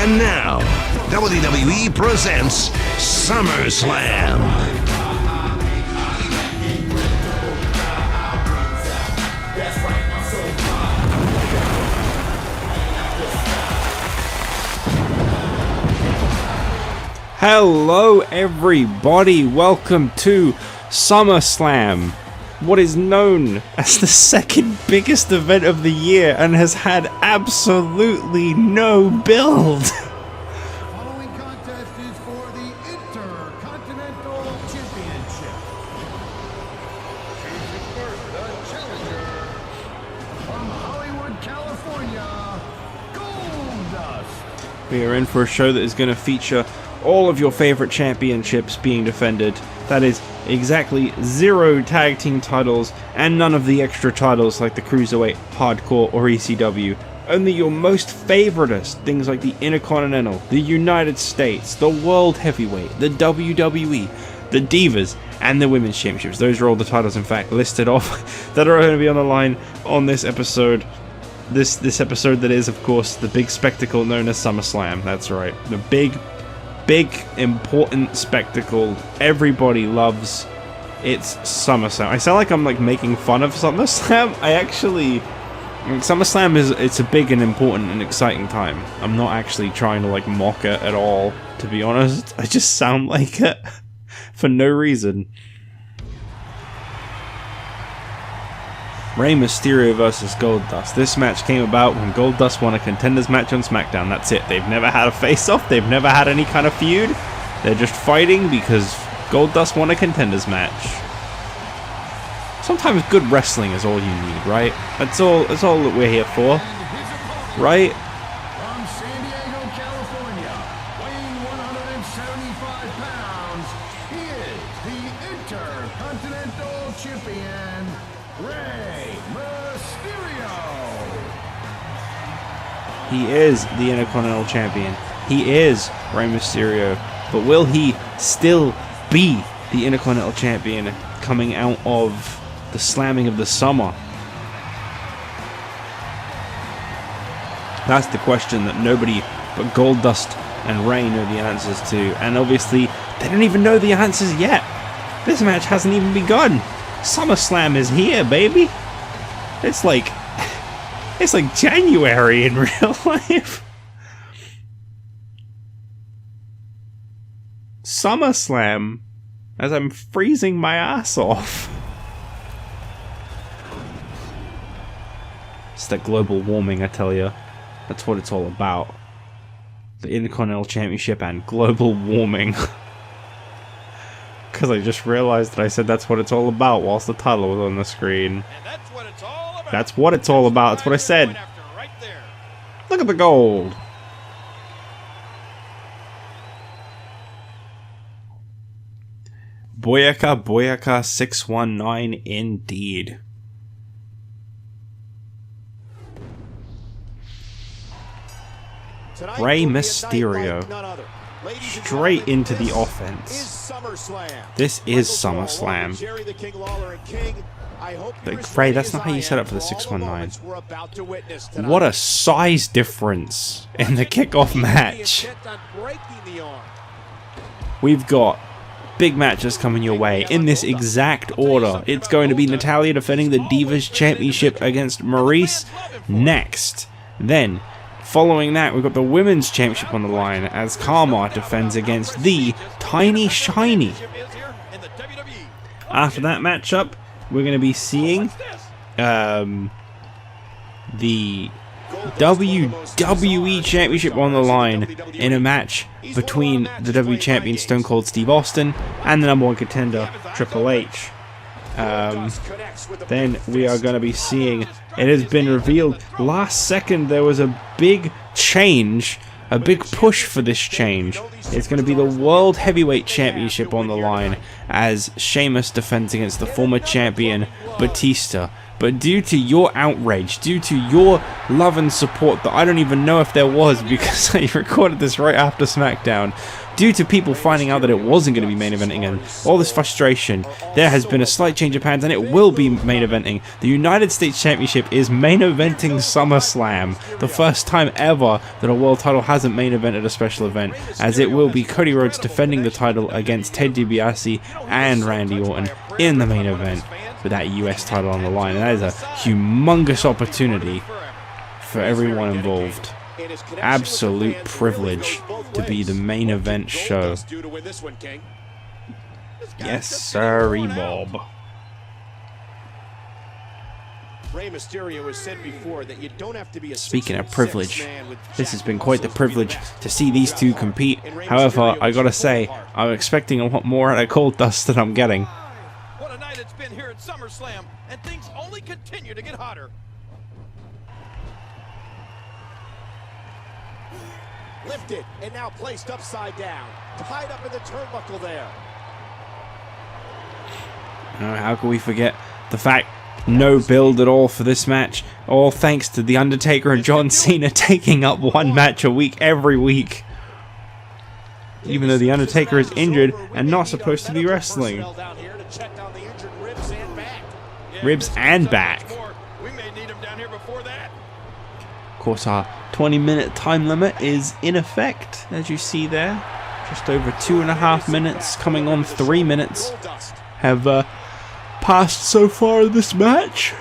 And now, WWE presents SummerSlam. Hello everybody, welcome to SummerSlam, what is known as the second biggest event of the year and has had absolutely no build. The following contest is for the Intercontinental Championship. Choosing first, the challenger from Hollywood, California, Goldust. We are in for a show that is going to feature all of your favorite championships being defended. That is exactly 0 tag team titles and none of the extra titles like the Cruiserweight, Hardcore or ECW. Only your most favoritist things like the Intercontinental, the United States, the World Heavyweight, the WWE, the Divas, and the Women's Championships. Those are all the titles, in fact, listed off that are going to be on the line on this episode. This episode that is, of course, the big spectacle known as SummerSlam. That's right. The big, important spectacle everybody loves. It's SummerSlam. I sound like I'm like making fun of SummerSlam. SummerSlam it's a big and important and exciting time. I'm not actually trying to like mock it at all, to be honest. I just sound like it for no reason. Rey Mysterio versus Goldust. This match came about when Goldust won a contenders match on SmackDown. That's it. They've never had a face-off. They've never had any kind of feud. They're just fighting because Goldust won a contenders match. Sometimes good wrestling is all you need, right? That's all that we're here for, right? From San Diego, California, weighing 175 pounds, he is the Intercontinental Champion, Rey Mysterio. He is the Intercontinental Champion. He is Rey Mysterio. But will he still be the Intercontinental Champion coming out of the slamming of the summer? That's the question that nobody but Goldust and Rey know the answers to. And obviously, they don't even know the answers yet. This match hasn't even begun. SummerSlam is here, baby. It's like January in real life. SummerSlam, as I'm freezing my ass off. It's that global warming, I tell you. That's what it's all about. The Intercontinental Championship and global warming. Because I just realized that I said that's what it's all about whilst the title was on the screen. That's what it's all about. That's what it's all about. That's what I said. Look at the gold. Boyaka 619 indeed. Rey Mysterio straight into the offense. This is SummerSlam. Rey, that's not how you set up for the 619. What a size difference in the kickoff match. We've got big matches coming your way in this exact order. It's going to be Natalya defending the Divas Championship against Maryse next. Then, following that, we've got the Women's Championship on the line as Kharma defends against the Tiny Shiny. After that matchup, we're going to be seeing the WWE Championship on the line in a match between the WWE Champion Stone Cold Steve Austin and the number 1 contender Triple H. Then we are going to be seeing, it has been revealed last second there was a big change, a big push for this change. It's going to be the World Heavyweight Championship on the line as Sheamus defends against the former champion Batista. But due to your outrage, due to your love and support that I don't even know if there was because I recorded this right after SmackDown, due to people finding out that it wasn't going to be main eventing and all this frustration, there has been a slight change of plans and it will be main eventing. The United States Championship is main eventing SummerSlam, the first time ever that a world title hasn't main evented a special event, as it will be Cody Rhodes defending the title against Ted DiBiase and Randy Orton in the main event with that US title on the line. And that is a humongous opportunity for everyone involved. Absolute privilege to be the main event show. Yes, sirree, Bob. Rey Mysterio has said before that you don't have to be a Speaking of privilege, this has been quite the privilege to see these two compete. However, I gotta say, I'm expecting a lot more out of Goldust than I'm getting. What a night it's been here at SummerSlam, and things only continue to get hotter. Lifted and now placed upside down, tied up in the turnbuckle there. How can we forget the fact no build at all for this match, all thanks to The Undertaker and John Cena taking up one match a week every week, even though The Undertaker is injured and not supposed to be wrestling. Ribs and back. We may need him down here before that. Of course, our 20-minute time limit is in effect, as you see there. Just over 2.5 minutes, coming on 3 minutes, have passed so far in this match.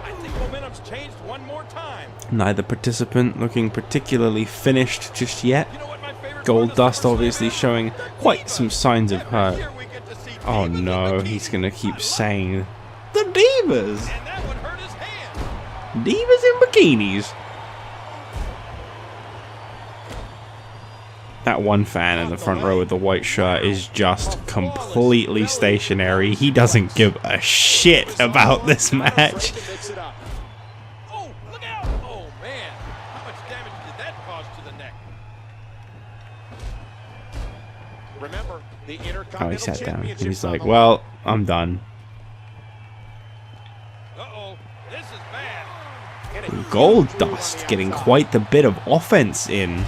I think momentum's changed one more time. Neither participant looking particularly finished just yet. You know what my favorite Goldust obviously showing quite some signs of hurt. Here we get to see Oh Diva no, with the he's key. gonna keep saying the Divas. And that one hurt his hand. Divas in bikinis. That one fan in the front row with the white shirt is just completely stationary. He doesn't give a shit about this match. Oh, look out! Oh man, how much damage did that cause to the neck? Remember, the Intercontinental Oh, he sat down. Championship's He's on like, the well, I'm done. Uh-oh, this is bad. Goldust getting quite the bit of offense in.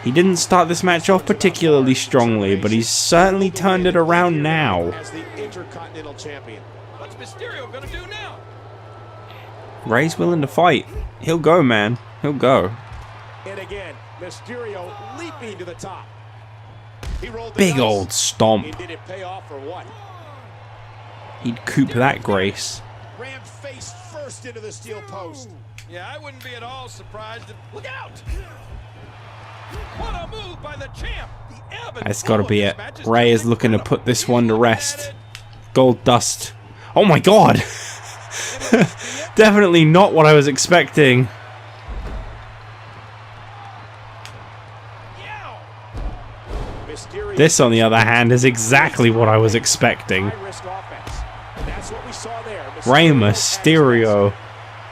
He didn't start this match off particularly strongly, but he's certainly turned it around now. as the Intercontinental Champion. What's Mysterio gonna do now? Rey's willing to fight. He'll go, man. He'll go. And again, Mysterio leaping to the top. He rolled the Big dice. old stomp. And did it pay off or what? He'd coop that grace. Rammed face first into the steel post. Yeah, I wouldn't be at all surprised if... Look out! What a move by the champ! The ebb and That's got to flow be of it. this match is Rey is just looking to incredible. put this one to rest. Goldust. Oh my god! Definitely not what I was expecting. Yow! Mysterio This, on the other hand, is exactly what I was expecting. high-risk offense. And that's what we saw there. Rey Mysterio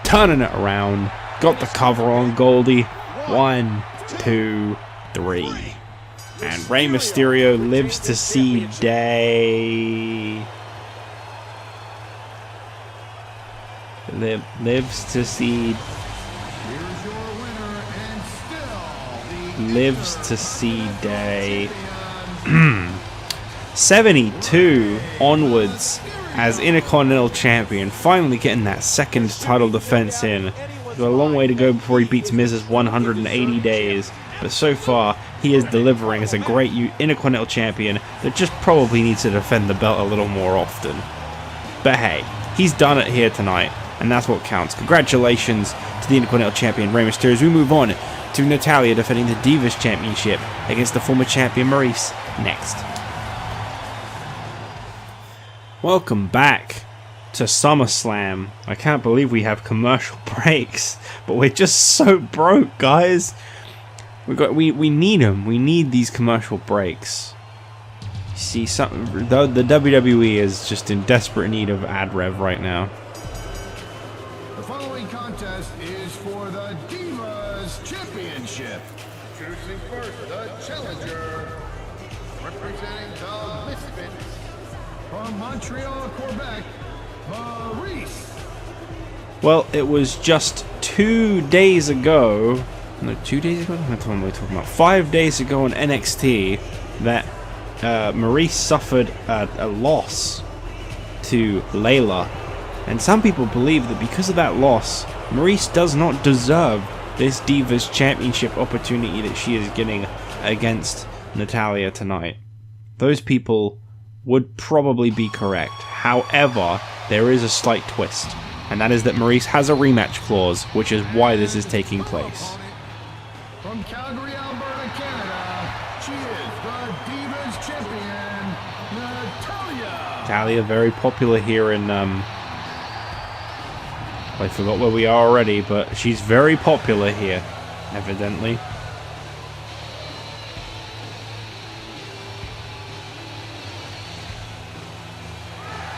turning it around. Got the cover on Goldie. 1, 2, 3. And Rey Mysterio lives to see day. Lives to see. Here's your winner and still the Lives to see day. 72 onwards as Intercontinental Champion, finally getting that second title defense in. Got a long way to go before he beats Miz's 180 days, but so far he is delivering as a great Intercontinental Champion that just probably needs to defend the belt a little more often. But hey, he's done it here tonight, and that's what counts. Congratulations to the Intercontinental Champion Rey Mysterio as we move on to Natalya defending the Divas Championship against the former champion Maryse next. Welcome back to SummerSlam. I can't believe we have commercial breaks, but we're just so broke, guys. We need them. We need these commercial breaks. You see, the WWE is just in desperate need of ad rev right now. The following contest is for the Divas Championship. Choosing first, the challenger, representing the Misfits from Montreal, Quebec, Maryse. Well, it was just 2 days ago. No, 2 days ago? What am I talking about? 5 days ago on NXT that Maryse suffered a loss to Layla. And some people believe that because of that loss, Maryse does not deserve this Divas Championship opportunity that she is getting against Natalya tonight. Those people would probably be correct. However, there is a slight twist, and that is that Maryse has a rematch clause, which is why this is taking place. From Calgary, Alberta, Canada, she is the Divas Champion, Natalya. Natalya, very popular here in, I forgot where we are already, but she's very popular here, evidently.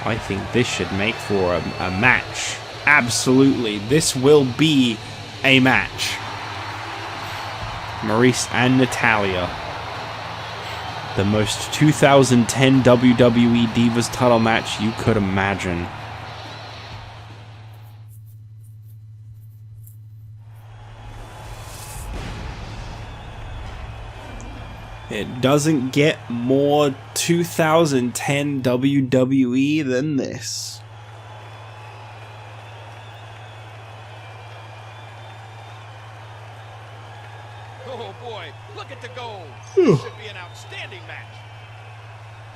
I think this should make for a match. Absolutely, this will be a match. Maryse and Natalya. The most 2010 WWE Divas title match you could imagine. It doesn't get more 2010 WWE than this. Oh boy, look at the gold. This should be an outstanding match.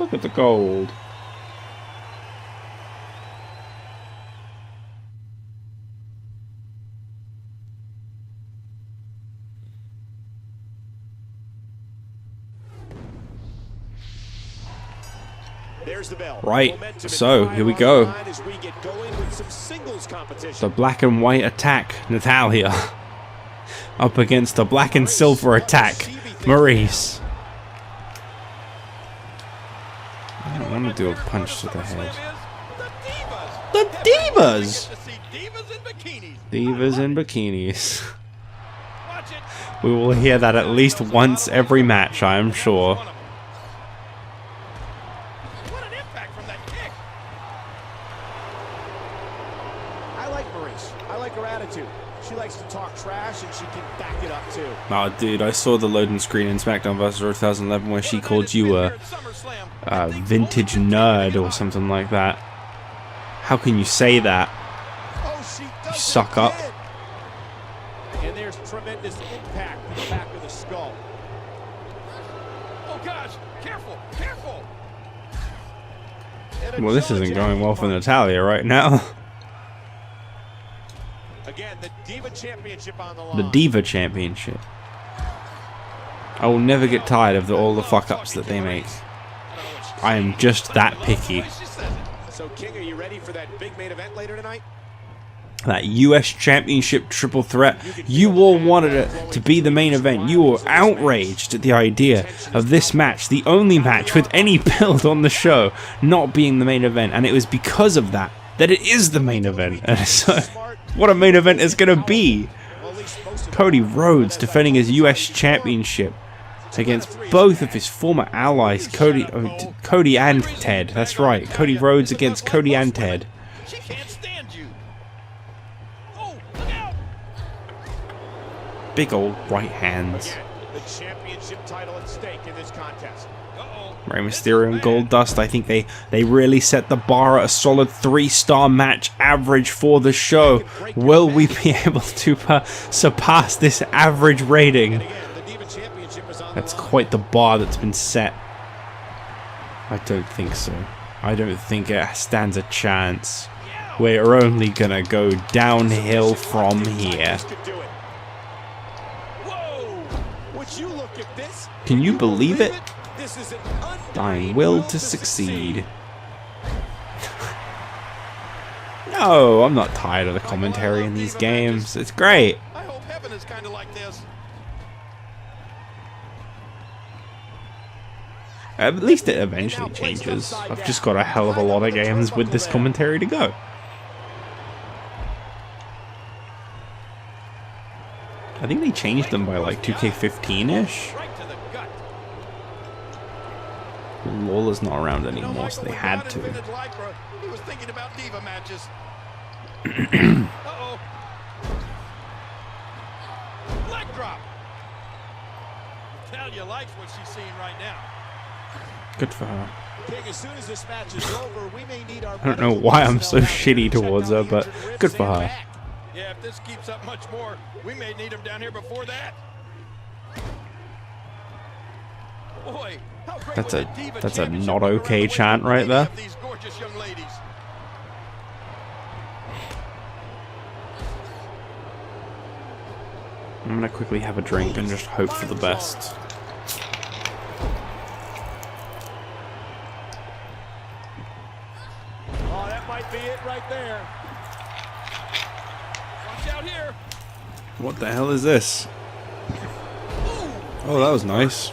Look at the gold. There's the bell. Right, so here we go. The black and white attack, Natalya. Up against the black and silver attack, Maryse. I don't want to do a punch to the head. The Divas! Divas in bikinis. We will hear that at least once every match, I am sure. She likes to talk trash and she can back it up too. Oh, dude, I saw the loading screen in SmackDown vs. Raw 2011 where she called you a vintage nerd or something like that. How can you say that? You suck up. And there's tremendous impact in the back of the skull. Oh gosh, careful, careful. Well, this isn't going well for Natalya right now. Again, the Diva Championship on the line. The Diva Championship. I will never get tired of all the fuck-ups that they make. I am just that picky. So, King, are you ready for that big main event later tonight? That US Championship triple threat. You all wanted it to be the main event. You were outraged at the idea of this match, the only match with any build on the show, not being the main event. And it was because of that it is the main event. And so, what a main event is going to be. Cody Rhodes defending his US Championship against both of his former allies, Cody and Ted. That's right, Cody Rhodes against Cody and Ted. She can't stand you. Oh, look out. Big old right hands. The championship title at stake in this contest. Rey Mysterio and Goldust, I think they really set the bar at a solid 3-star match average for the show. Will we be able to surpass this average rating? That's quite the bar that's been set. I don't think so. I don't think it stands a chance. We're only gonna go downhill from here. Can you believe it? Dying will to succeed. No, I'm not tired of the commentary in these games. It's great. I hope heaven is kind of like this. At least it eventually changes. I've just got a hell of a lot of games with this commentary to go. I think they changed them by like 2K15-ish. Lawler's not around You know, anymore, Michael, so they when had God to. invented Lycra, he was thinking about Diva matches. Uh-oh. Leg drop. Natalya likes what she's seeing right now. Good for her. King, as soon as this match is over, we may need our I don't know why I'm so shitty towards her, but good for her. Yeah, if this keeps up much more, we may need him down here before that. Boy, how great That's would a the Diva not Championship okay run chant away right with there. any of these gorgeous young ladies? I'm gonna quickly have a drink and just hope for the best. Oh, that might be it right there. Watch out here. What the hell is this? Oh, that was nice.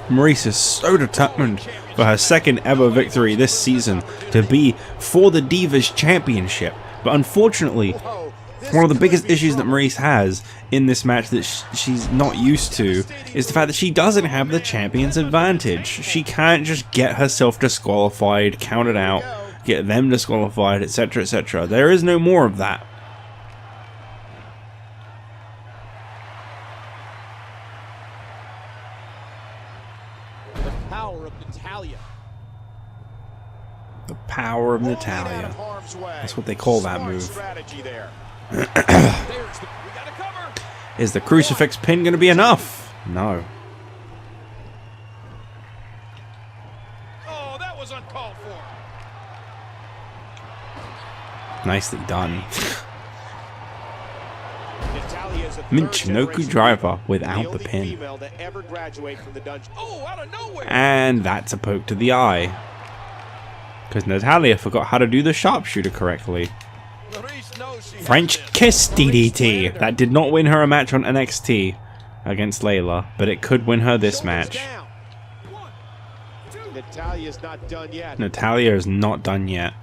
Maryse is so determined for her second ever victory this season to be for the Divas Championship. But unfortunately, one of the biggest issues that Maryse has in this match that she's not used to is the fact that she doesn't have the champion's advantage. She can't just get herself disqualified, counted out, get them disqualified, etc., etc. There is no more of that. The power of Natalya. The power of Natalya. That's what they call that move. Strategy there. We got to cover. Is the crucifix pin going to be enough? No. Oh, that was uncalled for. Nicely done. Natalya is a Michinoku driver without the pin. female to ever graduate from the dungeon. Oh, out of nowhere. And that's a poke to the eye. Because Natalya forgot how to do the sharpshooter correctly. Maryse knows she has French this. kiss DDT. That did not win her a match on NXT against Layla, but it could win her this Shoulders match. down. Natalya's not done yet. Natalya is not done yet.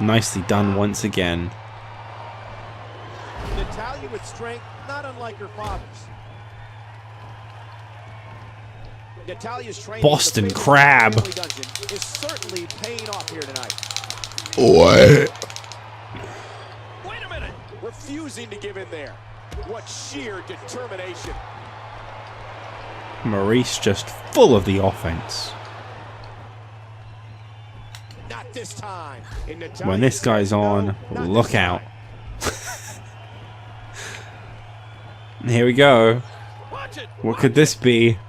Nicely done once again. Natalya with strength, not unlike her father's. Natalya's training Boston in the Crab. family dungeon is certainly paying off here tonight. What? Wait a minute. Refusing to give in there. What sheer determination. Maryse just full of the offense. Not this time. And Natalya When this guy's says, on, "No, not look this out. time." Here we go. Watch it. What could this be?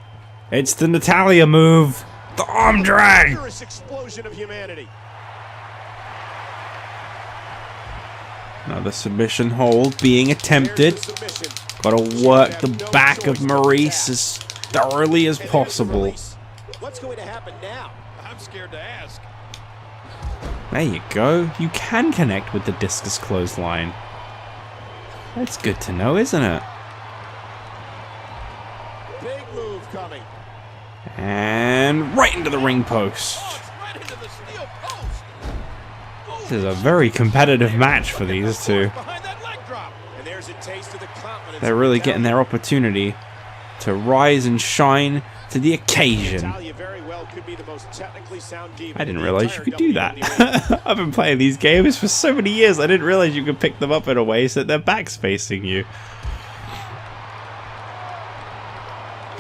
It's the Natalya move. The arm drag. Vigorous explosion of humanity. Another submission hold being attempted. There's the submission. Gotta work the back of Maryse as thoroughly as And here's the possible. release. What's going to happen now? I'm scared to ask. There you go. You can connect with the discus clothesline. That's good to know, isn't it? Big move coming. And right into the ring post. Oh, it's right into the steel post. Oh, This is a very competitive match for these two. behind that leg drop. And there's a taste of the confidence. They're really getting their opportunity to rise and shine to the occasion. Natalya very well could be the most technically sound diva I didn't in the realize you entire could do that. WWE. I've been playing these games for so many years. I didn't realize you could pick them up in a way so that their back's facing you.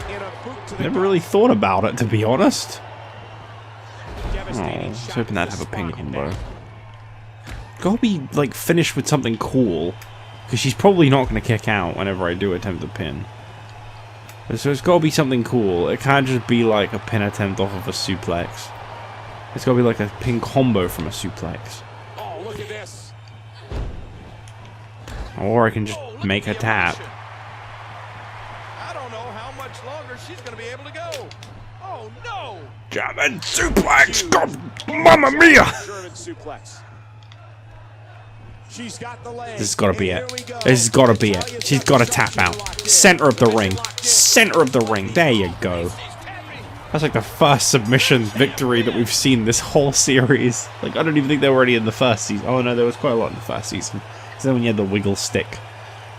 In a boot to the Never really thought about it, to be honest. Oh, devastating I was shot hoping to that'd the have a pin spine combo. there. Gotta be, like, finished with something cool. Because she's probably not going to kick out whenever I do attempt a pin. So it's gotta be something cool. It can't just be like a pin attempt off of a suplex. It's gotta be like a pin combo from a suplex. Oh, look at this. Or I can just Oh, look make her at the tap. evolution. I don't know how much longer she's going to be able to go. Oh, no. German suplex! God, Mamma mia! German suplex. She's got the leg. This has gotta be And it. here we go. This has gotta be it. Natalya's She's got gotta the tap sharpshooter out. locked in. Center of the ring. Locked in. Center of the ring. There you go. She's tapping. That's like the first submission victory that we've seen this whole series. Like, I don't even think they were already in the first season. Oh no, there was quite a lot in the first season. Because then when you had the wiggle stick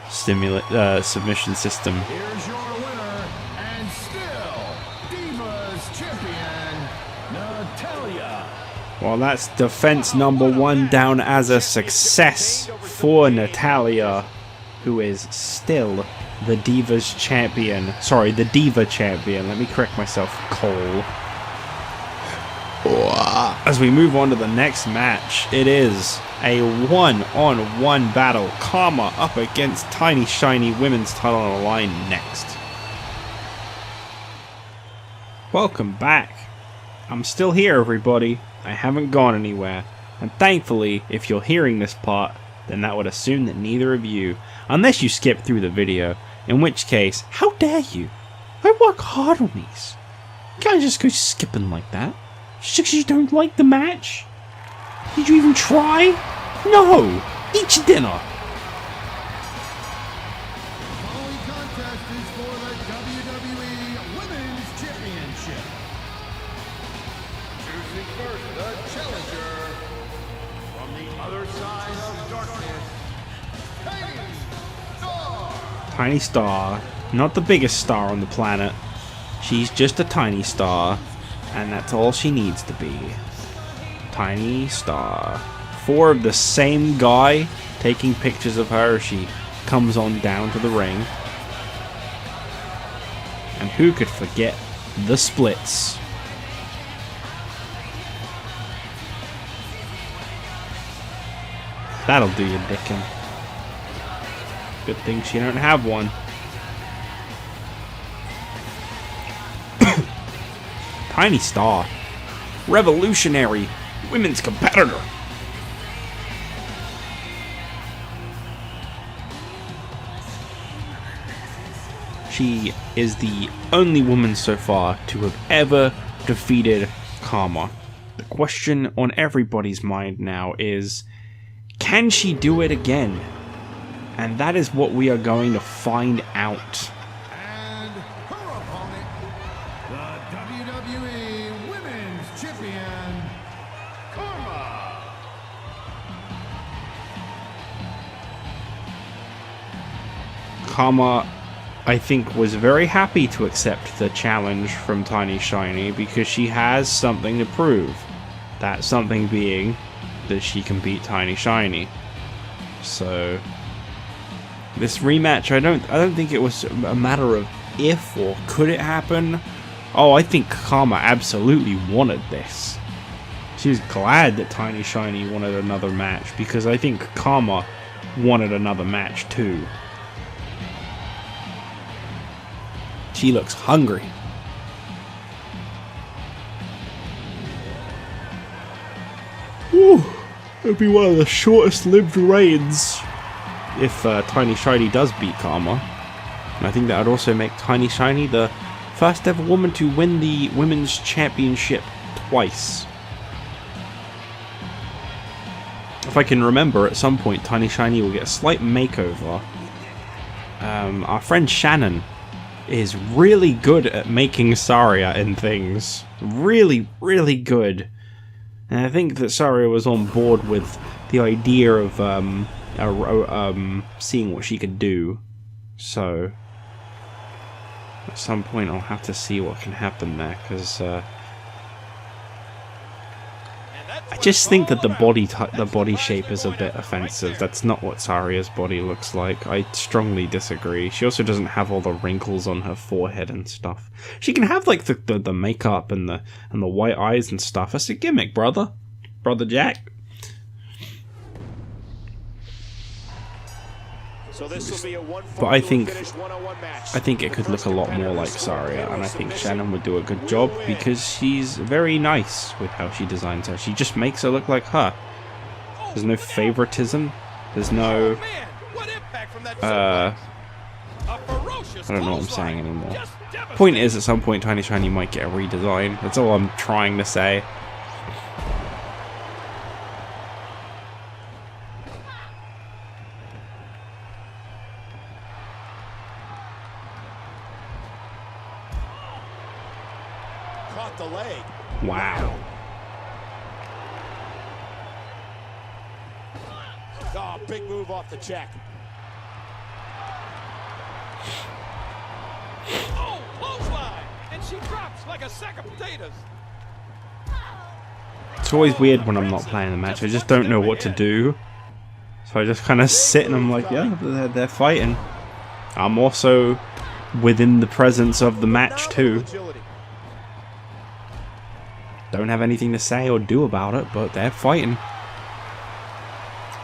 submission system. Here's your winner, and still Divas champion, Natalya. Well, that's defense number 1 down as a success for Natalya, who is still the Divas champion. Sorry, the Diva champion. Let me correct myself, Cole. As we move on to the next match, it is a one-on-one battle. Kharma up against Tiny Shiny, women's title on the line next. Welcome back. I'm still here, everybody. I haven't gone anywhere. And thankfully, if you're hearing this part, then that would assume that neither of you, unless you skip through the video, in which case, how dare you? I work hard on these. You can't just go skipping like that. Just because you don't like the match? Did you even try? No! Eat your dinner! The following contest is for the WWE Women's Championship. Choosing first, the challenger from the other side of darkness, Tiny Star. Tiny Star. Not the biggest star on the planet. She's just a tiny star. And that's all she needs to be. Tiny Star. 4 of the same guy taking pictures of her as she comes on down to the ring. And who could forget the splits? That'll do you, Dickin. Good thing she don't have one. Tiny Star. Revolutionary women's competitor. She is the only woman so far to have ever defeated Kharma. The question on everybody's mind now is, can she do it again? And that is what we are going to find out. And her opponent, the WWE Women's Champion, Kharma. Kharma, I think, was very happy to accept the challenge from Tiny Shiny because she has something to prove. That something being that she can beat Tiny Shiny. So this rematch, I don't think it was a matter of if or could it happen. Oh, I think Kharma absolutely wanted this. She was glad that Tiny Shiny wanted another match because I think Kharma wanted another match too. She looks hungry. Whew. It'll be one of the shortest lived reigns if Tiny Shiny does beat Kharma. And I think that would also make Tiny Shiny the first ever woman to win the Women's Championship twice. If I can remember, at some point Tiny Shiny will get a slight makeover. Our friend Shannon is really good at making Saria in things. Really, really good. And I think that Saria was on board with the idea of seeing what she could do. So at some point I'll have to see what can happen there, because I just think that the body shape is a bit offensive. That's not what Saria's body looks like. I strongly disagree. She also doesn't have all the wrinkles on her forehead and stuff. She can have like the makeup and the white eyes and stuff. That's a gimmick, brother Jack. So this will be a But I think match. it could look a lot more like Saria, and I think Shannon would do a good job because she's very nice with how she designs her. She just makes her look like her. There's no favoritism. There's no I don't know what I'm saying anymore. Point is, at some point Tiny Shiny might get a redesign. That's all I'm trying to say. Caught the leg. Wow. Oh, big move off the check. Oh, clothesline! And she drops like a sack of potatoes. It's always weird when I'm not playing the match. I just don't know what to do. So I just kind of sit and I'm like, yeah, they're fighting. I'm also within the presence of the match too. Don't have anything to say or do about it, but they're fighting.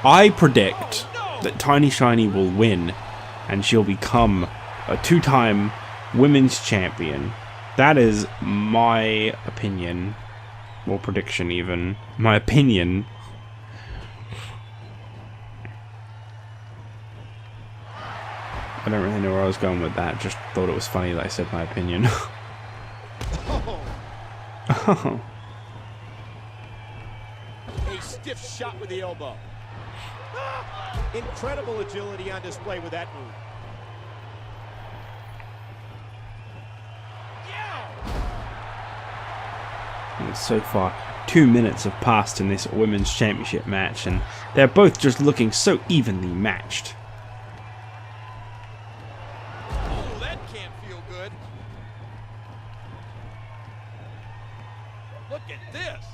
I predict that Tiny Shiny will win and she'll become a 2-time women's champion. That is my opinion. Or prediction even. My opinion. I don't really know where I was going with that. Just thought it was funny that I said my opinion. Oh. A stiff shot with the elbow. Incredible agility on display with that move. And so far, 2 minutes have passed in this women's championship match, and they're both just looking so evenly matched. Oh, that can't feel good. Look at this.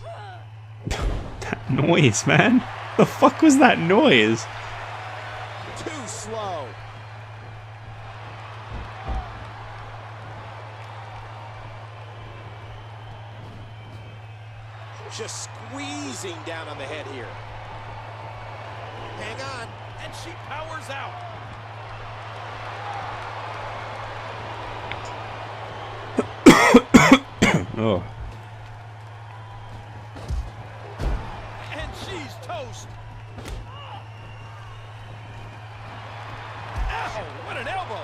That noise, man. The fuck was that noise? Too slow. Just squeezing down on the head here. Hang on. And she powers out. Oh. And she's toast. Ow, what an elbow.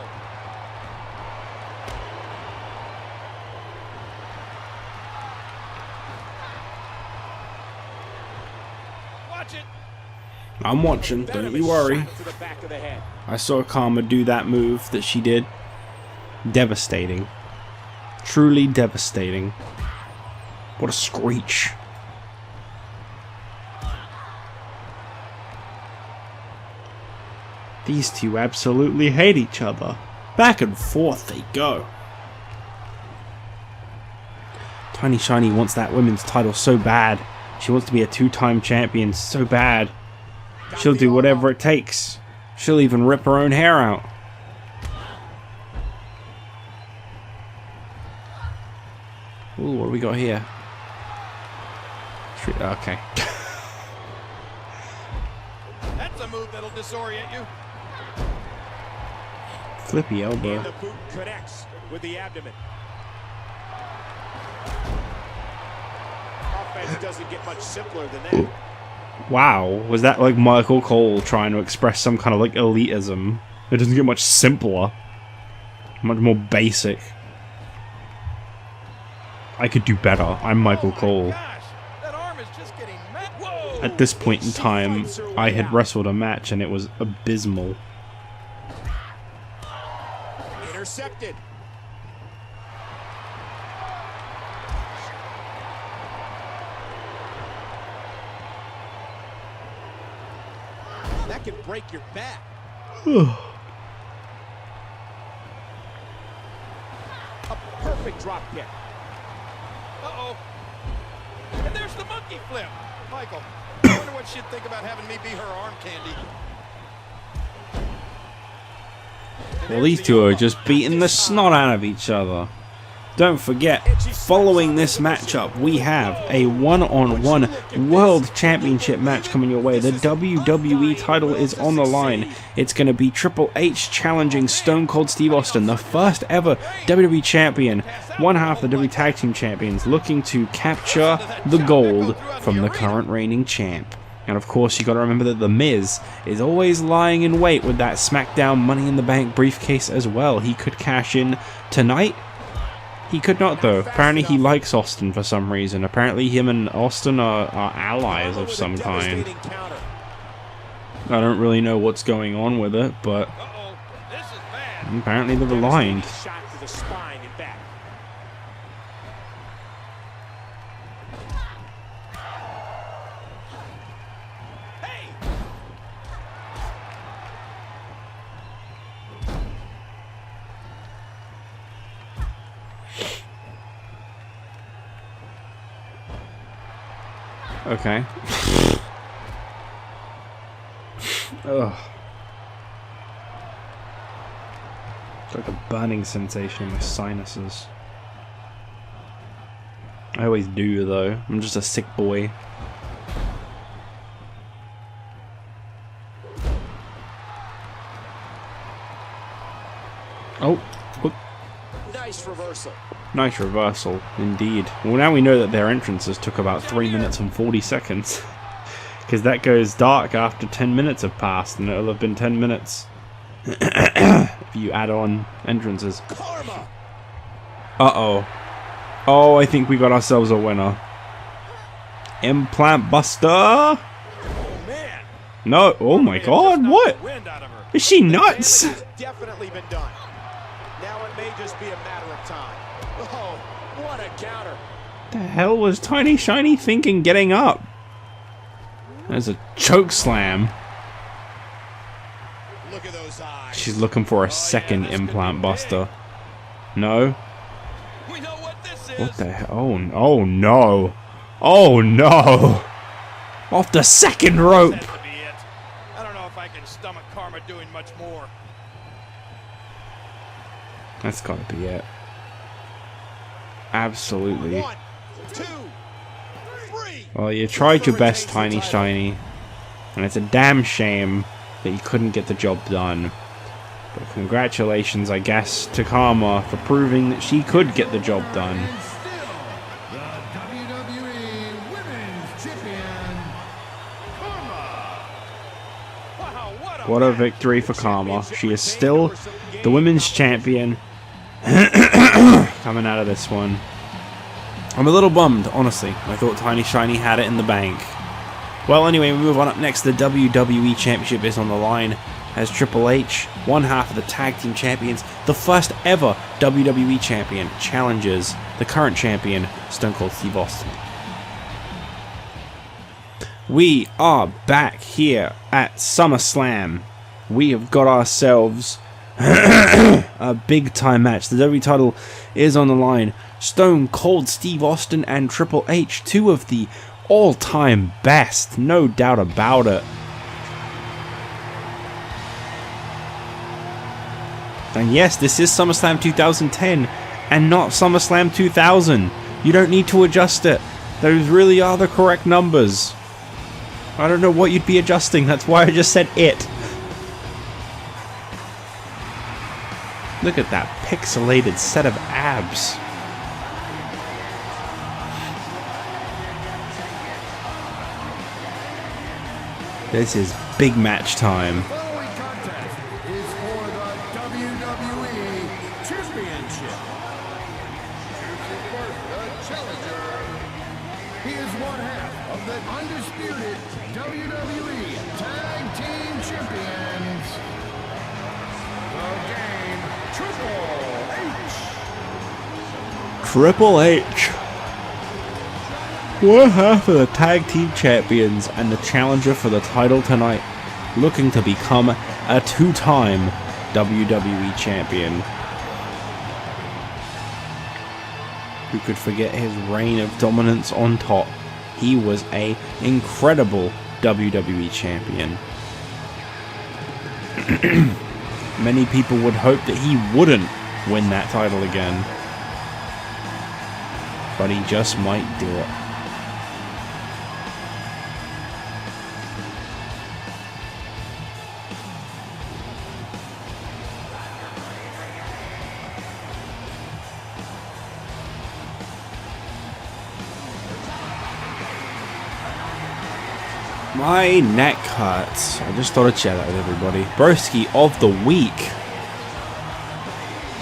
Watch it. I'm watching, don't you worry. Shot to the back of the head. I saw Kharma do that move that she did. Devastating. Truly devastating. What a screech. These two absolutely hate each other. Back and forth they go. Tiny Shiny wants that women's title so bad. She wants to be a 2-time champion so bad. She'll do whatever it takes. She'll even rip her own hair out. Ooh, what do we got here? Okay. That's a move that'll disorient you. Flippy elbow. And the boot connects with the abdomen. Offense doesn't get much simpler than that. Wow, was that like Michael Cole trying to express some kind of like elitism? It doesn't get much simpler. Much more basic. I could do better. I'm Michael Cole. Gosh, that arm is just getting mad. Whoa! At this point in time, I had wrestled a match and it was abysmal. Intercepted. That could break your back. A perfect drop kick. Uh-oh. And there's the monkey flip. Michael, I wonder what she'd think about having me be her arm candy. Well, these two are just beating the snot out of each other. Don't forget, following this matchup, we have a one-on-one World Championship match coming your way. The WWE title is on the line. It's going to be Triple H challenging Stone Cold Steve Austin, the first ever WWE Champion, one half the WWE Tag Team Champions, looking to capture the gold from the current reigning champ. And of course, you got to remember that The Miz is always lying in wait with that SmackDown Money in the Bank briefcase as well. He could cash in tonight. He could not, though. Apparently he likes Austin for some reason. Apparently him and Austin are allies of some kind. I don't really know what's going on with it, but Uh-oh, this is bad. apparently they're aligned. Shot to the spine and back. Hey! Okay. Ugh. It's like a burning sensation in my sinuses. I always do, though. I'm just a sick boy. Oh. Whoop. Nice reversal. Nice reversal, indeed. Well, now we know that their entrances took about 3 minutes and 40 seconds. Because that goes dark after 10 minutes have passed, and it'll have been 10 minutes if you add on entrances. Kharma. Uh-oh. Oh, I think we got ourselves a winner. Implant Buster? Oh, man. No, oh my god, what? Is she nuts? Damage has definitely been done. Now it may just be a matter of time. Oh, what a counter. The hell was Tiny Shiny thinking getting up? There's a choke slam. Look at those eyes. She's looking for a second implant buster. No? We know what this is. What the hell? Oh no. Oh no. Off the second rope. That to be it. I don't know if I can stomach Kharma doing much more. That's gotta be it. Absolutely. 1, 2, 3. Well, you tried your best, Tiny Shiny. And it's a damn shame that you couldn't get the job done. But congratulations, I guess, to Kharma for proving that she could get the job done. And still, the WWE Women's Champion, Kharma. Wow, What a victory for Kharma. She is still the women's champion. Coming out of this one. I'm a little bummed, honestly. I thought Tiny Shiny had it in the bank. Well, anyway, we move on up next. The WWE Championship is on the line as Triple H, one half of the Tag Team Champions, the first ever WWE Champion, challenges the current champion, Stone Cold Steve Austin. We are back here at SummerSlam. We have got ourselves a big time match. The WWE title is on the line. Stone Cold Steve Austin and Triple H, two of the all-time best, no doubt about it. And yes, this is SummerSlam 2010 and not SummerSlam 2000. You don't need to adjust it. Those really are the correct numbers. I don't know what you'd be adjusting. That's why I just said it. Look at that pixelated set of abs. This is big match time. The following contest is for the WWE Championship. The challenger. He is one half of the undisputed WWE Tag Team Champions. The game, Triple H. Triple H. One half of the Tag Team Champions and the challenger for the title tonight, looking to become a two-time WWE Champion. Who could forget his reign of dominance on top? He was an incredible WWE Champion. Many people would hope that he wouldn't win that title again. But he just might do it. My neck hurts. I just thought I'd share that with everybody. Broski of the week.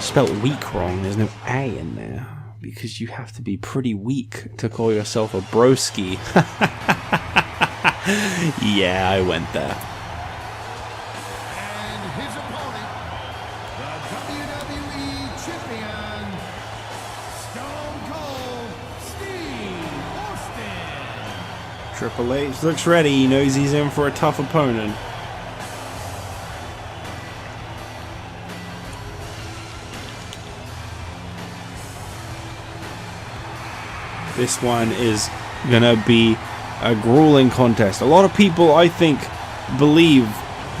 Spelt weak wrong. There's no A in there. Because you have to be pretty weak to call yourself a broski. Yeah, I went there. and his opponent, the WWE Champion, Stone Cold Steve Austin. Triple H looks ready. He knows he's in for a tough opponent. This one is gonna be a grueling contest. A lot of people, I think, believe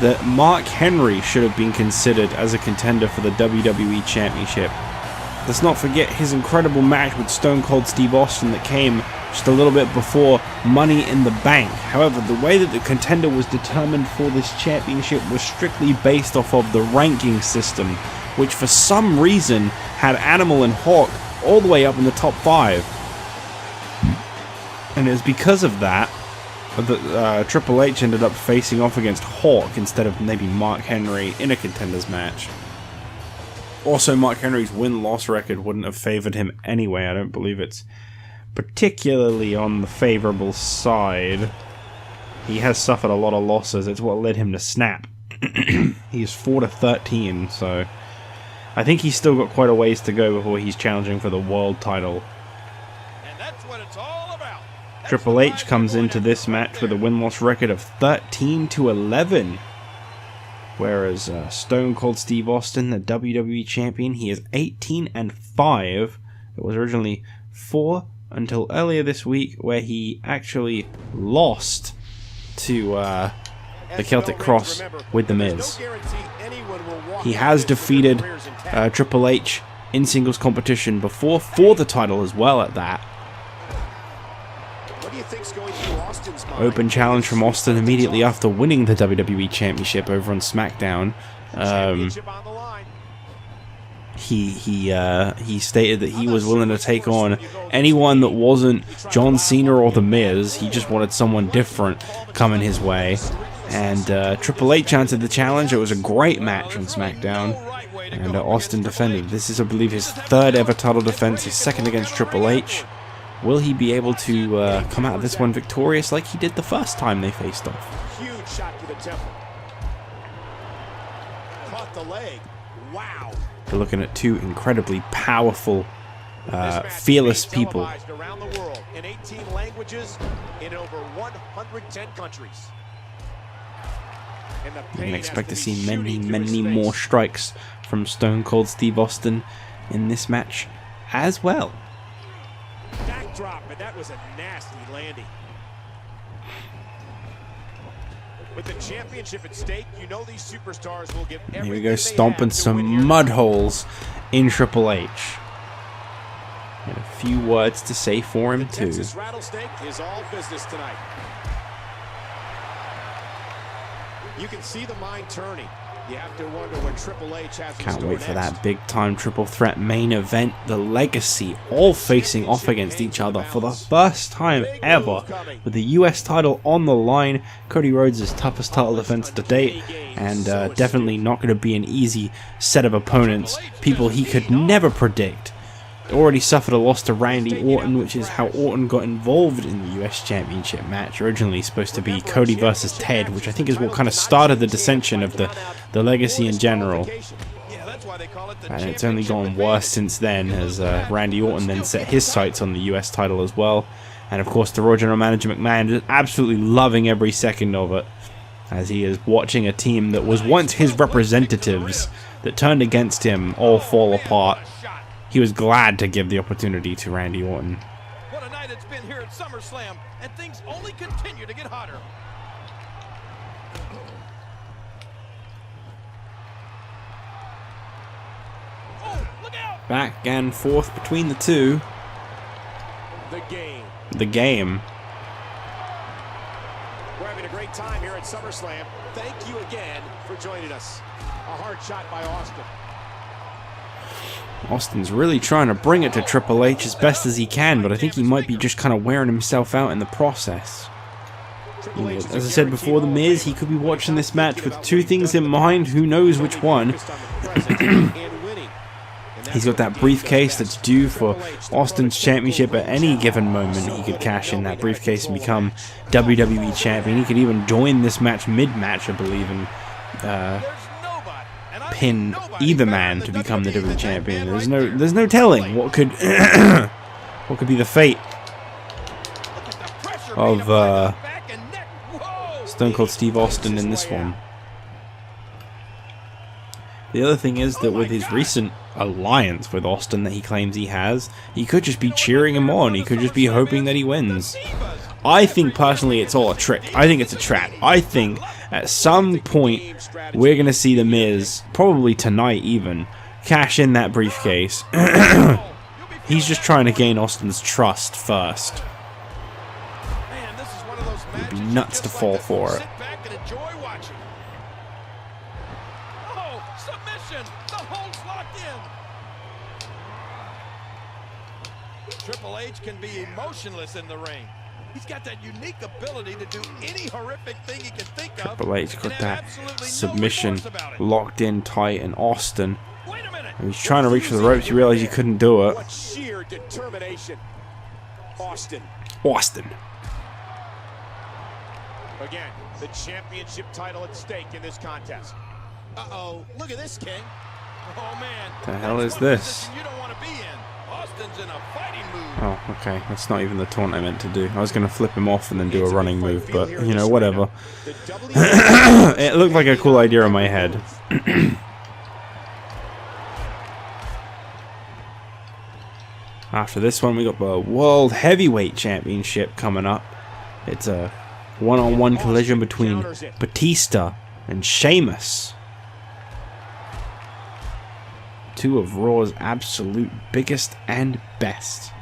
that Mark Henry should have been considered as a contender for the WWE Championship. Let's not forget his incredible match with Stone Cold Steve Austin that came just a little bit before Money in the Bank. However, the way that the contender was determined for this championship was strictly based off of the ranking system, which for some reason had Animal and Hawk all the way up in the top 5. And it's because of that that Triple H ended up facing off against Hawk instead of maybe Mark Henry in a contenders match. Also, Mark Henry's win-loss record wouldn't have favored him anyway. I don't believe it's particularly on the favorable side. He has suffered a lot of losses. It's what led him to snap. He's 4-13, so I think he's still got quite a ways to go before he's challenging for the world title. And that's what it's all about. Triple H comes into this match with a win-loss record of 13-11. Whereas Stone Cold Steve Austin, the WWE Champion, he is 18-5. It was originally 4 until earlier this week, where he actually lost to the Celtic Cross with The Miz. He has defeated Triple H in singles competition before, for the title as well at that. Open challenge from Austin immediately after winning the WWE Championship over on SmackDown. He stated that he was willing to take on anyone that wasn't John Cena or The Miz. He just wanted someone different coming his way. And Triple H answered the challenge. It was a great match on SmackDown. And Austin defending. This is, I believe, his 3rd ever title defense. His 2nd against Triple H. Will he be able to come out of this one victorious like he did the first time they faced off? Huge shot to the temple. Caught the leg. Wow. We're looking at 2 incredibly powerful, fearless people. Around the world in 18 languages in over 110 countries. You can expect to see many more strikes from Stone Cold Steve Austin in this match as well. Backdrop, and that was a nasty landing. With the championship at stake, you know these superstars will give everything. Here we go, stomping some mud holes in Triple H. And a few words to say for him too. Texas Rattlesnake is all business tonight. You can see the mind turning. You have to wonder what Triple H has. Can't wait for that big time triple threat main event. The Legacy all facing off against each other for the first time ever, with the US title on the line. Cody Rhodes' toughest title defense to date, and definitely not going to be an easy set of opponents. People he could never predict. Already suffered a loss to Randy Orton, which is how Orton got involved in the US Championship match. Originally supposed to be Cody versus Ted, which I think is what kind of started the dissension of the Legacy in general. And it's only gone worse since then, as Randy Orton then set his sights on the US title as well. And of course the Raw General Manager McMahon is absolutely loving every second of it, as he is watching a team that was once his representatives that turned against him all fall apart. He was glad to give the opportunity to Randy Orton. What a night it's been here at SummerSlam, and things only continue to get hotter. Oh, look out! Back and forth between the two. The game. The game. We're having a great time here at SummerSlam. Thank you again for joining us. A hard shot by Austin. Austin's really trying to bring it to Triple H as best as he can, but I think he might be just kind of wearing himself out in the process. You know, as I said before, The Miz, he could be watching this match with 2 things in mind, who knows which one. He's got that briefcase that's due for Austin's championship at any given moment. He could cash in that briefcase and become WWE champion. He could even join this match mid-match, I believe, and pin either man to become the WWE champion. There's no telling what could what could be the fate of Stone Cold Steve Austin in this one. The other thing is that with his recent alliance with Austin that he claims he has, he could just be cheering him on. He could just be hoping that he wins. I think personally it's all a trick. I think it's a trap. I think at some point we're going to see The Miz, probably tonight even, cash in that briefcase. He's just trying to gain Austin's trust first. It'd be nuts to fall for it. Triple H can be emotionless in the ring. He's got that unique ability to do any horrific thing he can think of. Triple H got that submission locked in tight, and Austin, he's trying to reach for the ropes. He realized he couldn't do it. What sheer determination. Austin. Again, the championship title at stake in this contest. Uh-oh, look at this, King. Oh, man. The hell is this? You don't want to be in. Austin's in a fighting mood. Oh, okay. That's not even the taunt I meant to do. I was going to flip him off and then do a running move, but, you know, whatever. It looked like a cool idea in my head. After this one, we got the World Heavyweight Championship coming up. It's a one-on-one collision between Batista and Sheamus. Two of Raw's absolute biggest and best.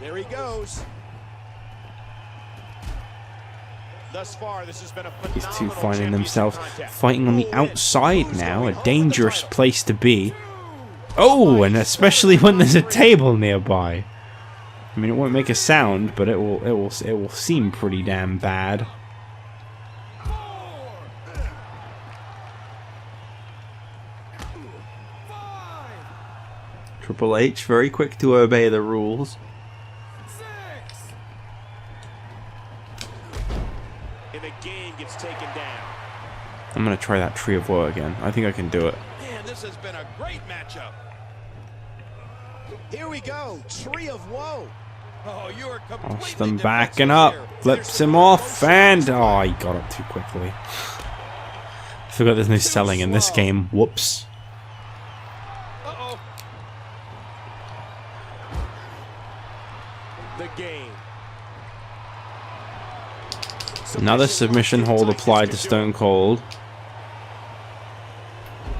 There he goes. Thus far, this has been a phenomenal These two finding themselves championship fighting on the outside now, a dangerous place to be. Oh, and especially when there's a table nearby. I mean, it won't make a sound, but it will seem pretty damn bad. Triple H very quick to obey the rules. And the game gets taken down. I'm gonna try that Tree of Woe again. I think I can do it. Man, this has been a great matchup. Here we go, Tree of Woe. Oh, you are completely Austin backing defenseless up, here. flips him off, and oh, he got up too quickly. I forgot there's no selling in this game. Whoops. Uh-oh. The game. Another submission hold applied to Stone Cold.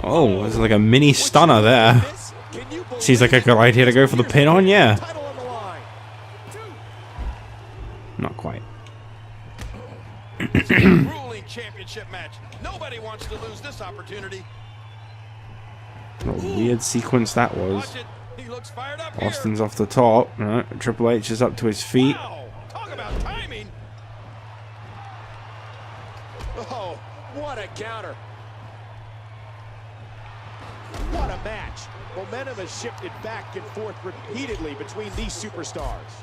Oh, there's like a mini stunner there. Seems like a good idea to go for the pin on, yeah. Not quite. It's a grueling championship match. Nobody wants to lose this opportunity. What a weird sequence that was. Watch it. He looks fired up here. Austin's off the top. Triple H is up to his feet. Wow. Talk about timing. Oh, what a counter. What a match. Momentum has shifted back and forth repeatedly between these superstars.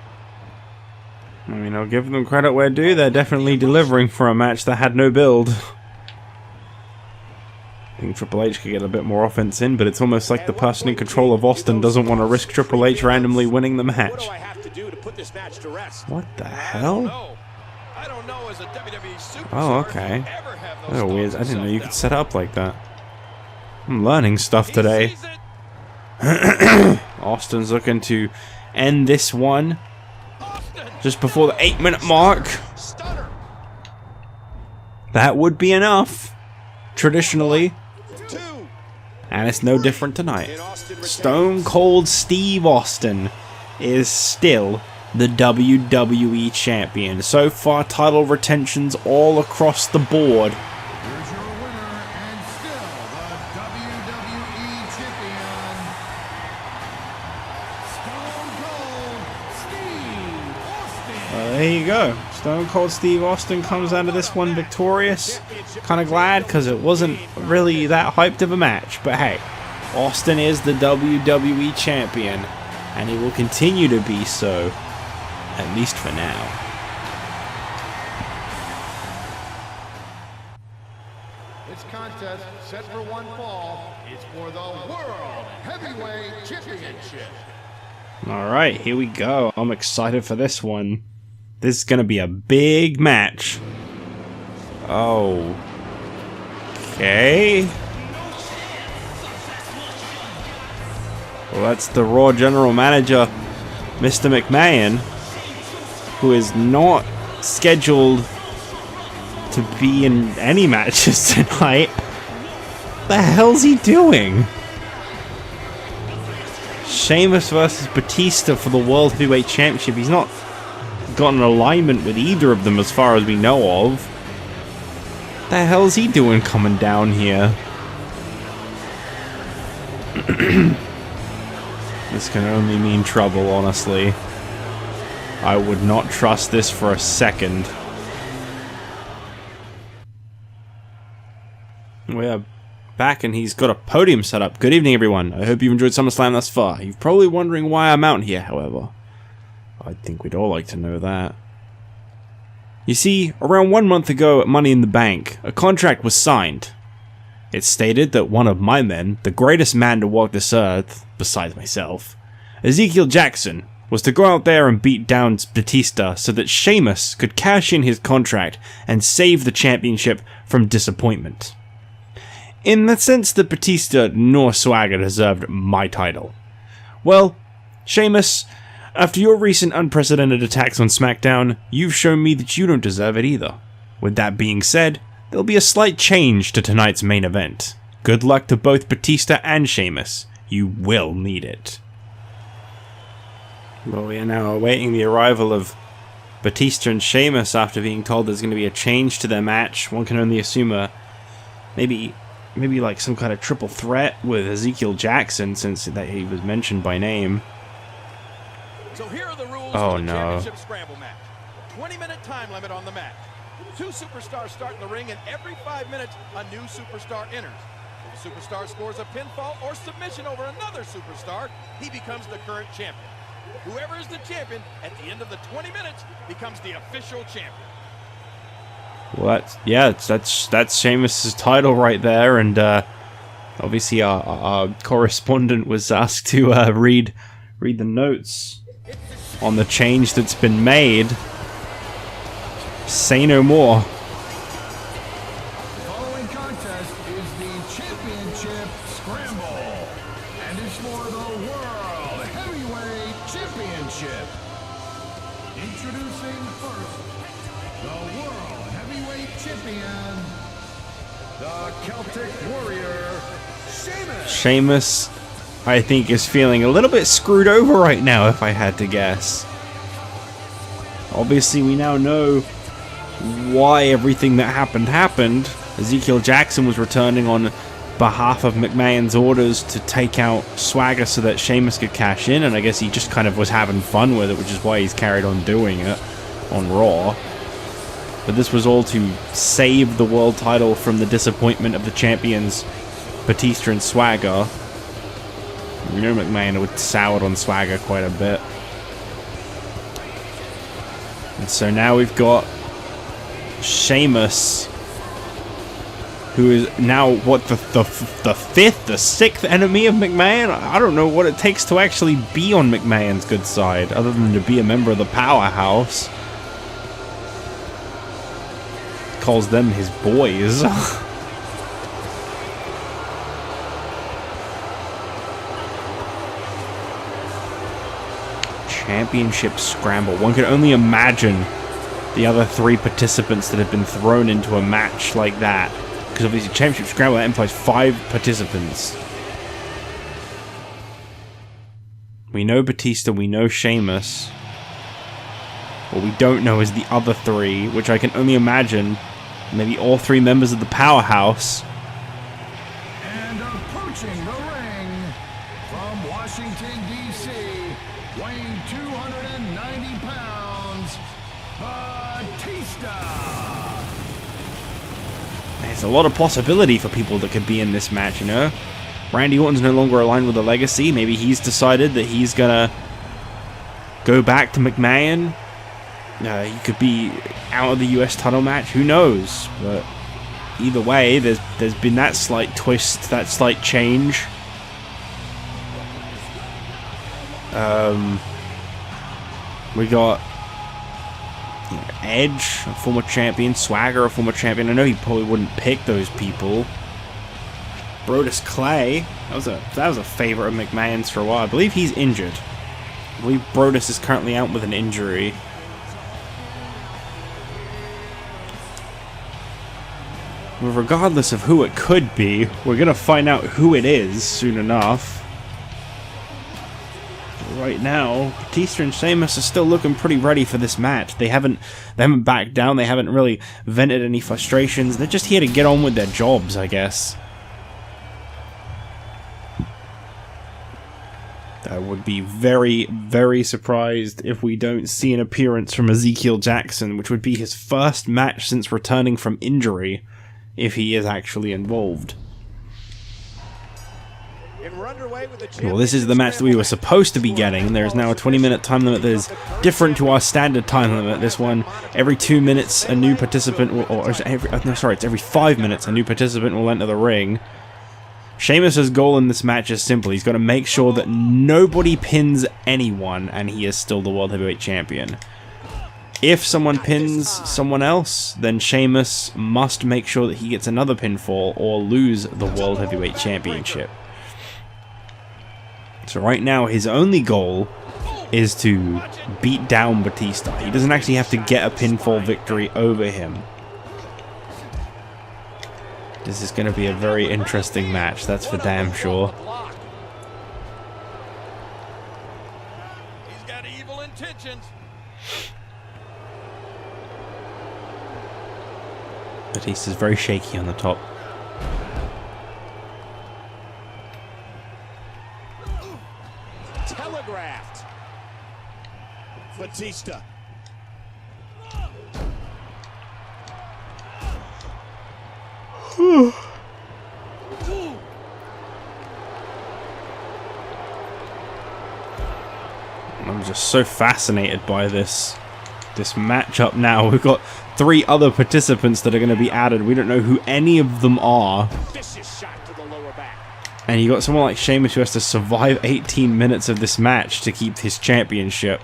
I mean, I'll give them credit where due. They're definitely delivering for a match that had no build. I think Triple H could get a bit more offense in, but it's almost like the person in control of Austin doesn't want to risk Triple H randomly winning the match. What do I have to do to put this match to rest? What the hell? I don't know as a WWE superstar. Oh, okay. if you ever have those Oh, weird. thoughts I didn't know you could of set up like that. I'm learning stuff self-doubt. today. He sees it. Austin's looking to end this one Austin. just before the 8-minute mark. Stunner. That would be enough, traditionally, 2. and it's no different tonight. And Austin retains. Stone Cold Steve Austin is still the WWE Champion. So far, title retentions all across the board. Here's your winner and still the WWE Champion, Stone Cold Steve Austin. There you go. Stone Cold Steve Austin comes out of this one victorious. Kind of glad because it wasn't really that hyped of a match. But hey, Austin is the WWE Champion, and he will continue to be so, at least for now. This contest, set for one fall, is for the World Heavyweight Championship. Alright, here we go. I'm excited for this one. This is going to be a big match. Oh. Okay. Well, that's the Raw General Manager, Mr. McMahon. who is not scheduled to be in any matches tonight. The hell's he doing? Sheamus versus Batista for the World Heavyweight Championship. He's not got an alignment with either of them as far as we know of. The hell's he doing coming down here? This can only mean trouble, honestly. I would not trust this for a second. We are back and he's got a podium set up. Good evening, everyone. I hope you've enjoyed SummerSlam thus far. You're probably wondering why I'm out here, however. I think we'd all like to know that. You see, around 1 month ago at Money in the Bank, a contract was signed. It stated that one of my men, the greatest man to walk this earth, besides myself, Ezekiel Jackson, was to go out there and beat down Batista so that Sheamus could cash in his contract and save the championship from disappointment. In the sense that Batista nor Swagger deserved my title. Well, Sheamus, after your recent unprecedented attacks on SmackDown, you've shown me that you don't deserve it either. With that being said, there'll be a slight change to tonight's main event. Good luck to both Batista and Sheamus. You will need it. Well, we are now awaiting the arrival of Batista and Sheamus after being told there's going to be a change to their match. One can only assume maybe like some kind of triple threat with Ezekiel Jackson, since that he was mentioned by name. So here are the rules Oh, for the no. championship scramble match. 20-minute time limit on the match. 2 superstars start in the ring, and every 5 minutes, a new superstar enters. If a superstar scores a pinfall or submission over another superstar, he becomes the current champion. Whoever is the champion at the end of the 20 minutes becomes the official champion. Well, that's Sheamus' title right there, and obviously our correspondent was asked to read the notes on the change that's been made. Say no more. The following contest is the Championship Scramble, and it's for the World Heavyweight Championship. Introducing first, the World Heavyweight Champion, the Celtic Warrior, Sheamus. Sheamus, I think, is feeling a little bit screwed over right now, if I had to guess. Obviously, we now know why everything that happened. Ezekiel Jackson was returning on behalf of McMahon's orders to take out Swagger so that Sheamus could cash in, and I guess he just kind of was having fun with it, which is why he's carried on doing it on Raw. But this was all to save the world title from the disappointment of the champions, Batista and Swagger. We know McMahon would soured on Swagger quite a bit. And so now we've got Sheamus, who is now, what, the fifth, the sixth enemy of McMahon? I don't know what it takes to actually be on McMahon's good side, other than to be a member of the Powerhouse. Calls them his boys. Championship Scramble. One can only imagine the other 3 participants that have been thrown into a match like that. Because obviously Championship Scramble, that implies 5 participants. We know Batista, we know Sheamus. What we don't know is the other 3, which I can only imagine maybe all 3 members of the Powerhouse. And approaching the ring from Washington, D.C., weighing 290 pounds, Batista. There's a lot of possibility for people that could be in this match, you know? Randy Orton's no longer aligned with the legacy. Maybe he's decided that he's gonna go back to McMahon. He could be out of the US title match. Who knows? But either way, there's been that slight twist, that slight change. We got Edge, a former champion, Swagger, a former champion. I know he probably wouldn't pick those people. Brodus Clay, that was a favorite of McMahon's for a while. I believe he's injured. I believe Brodus is currently out with an injury. regardless of who it could be, we're going to find out who it is soon enough. Right now, Batista and Sheamus are still looking pretty ready for this match. They haven't backed down, they haven't really vented any frustrations. They're just here to get on with their jobs, I guess. I would be very, very surprised if we don't see an appearance from Ezekiel Jackson, which would be his first match since returning from injury, if he is actually involved. Well, this is the match that we were supposed to be getting. There is now a 20-minute time limit that is different to our standard time limit. This one, every 2 minutes a new participant will, it's every 5 minutes a new participant will enter the ring. Sheamus' goal in this match is simple. He's got to make sure that nobody pins anyone, and he is still the World Heavyweight Champion. If someone pins someone else, then Sheamus must make sure that he gets another pinfall or lose the World Heavyweight Championship. So right now, his only goal is to beat down Batista. He doesn't actually have to get a pinfall victory over him. This is going to be a very interesting match, that's for damn sure. He's got evil intentions. Batista's very shaky on the top. Telegraphed. Batista. I'm just so fascinated by this matchup now. We've got 3 other participants that are going to be added. We don't know who any of them are. Vicious shot to the lower back. And you got someone like Sheamus who has to survive 18 minutes of this match to keep his championship.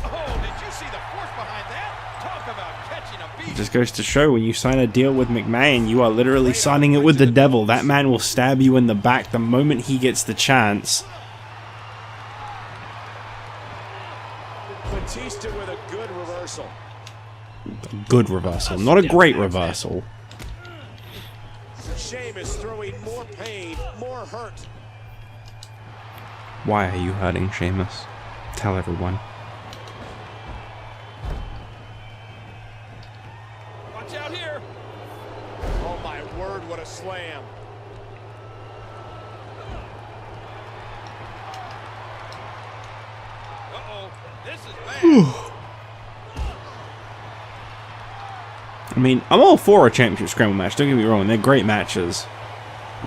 Oh, did you see the force behind that? Talk about catching a beat. It just goes to show, when you sign a deal with McMahon, you are literally signing it with the devil. That man will stab you in the back the moment he gets the chance. Batista with a good reversal. Good reversal, not a great reversal. Sheamus throwing more pain, more hurt. Why are you hurting, Sheamus? Tell everyone. Watch out here. Oh my word, what a slam. Uh-oh, this is bad. I mean, I'm all for a championship scramble match, don't get me wrong, they're great matches.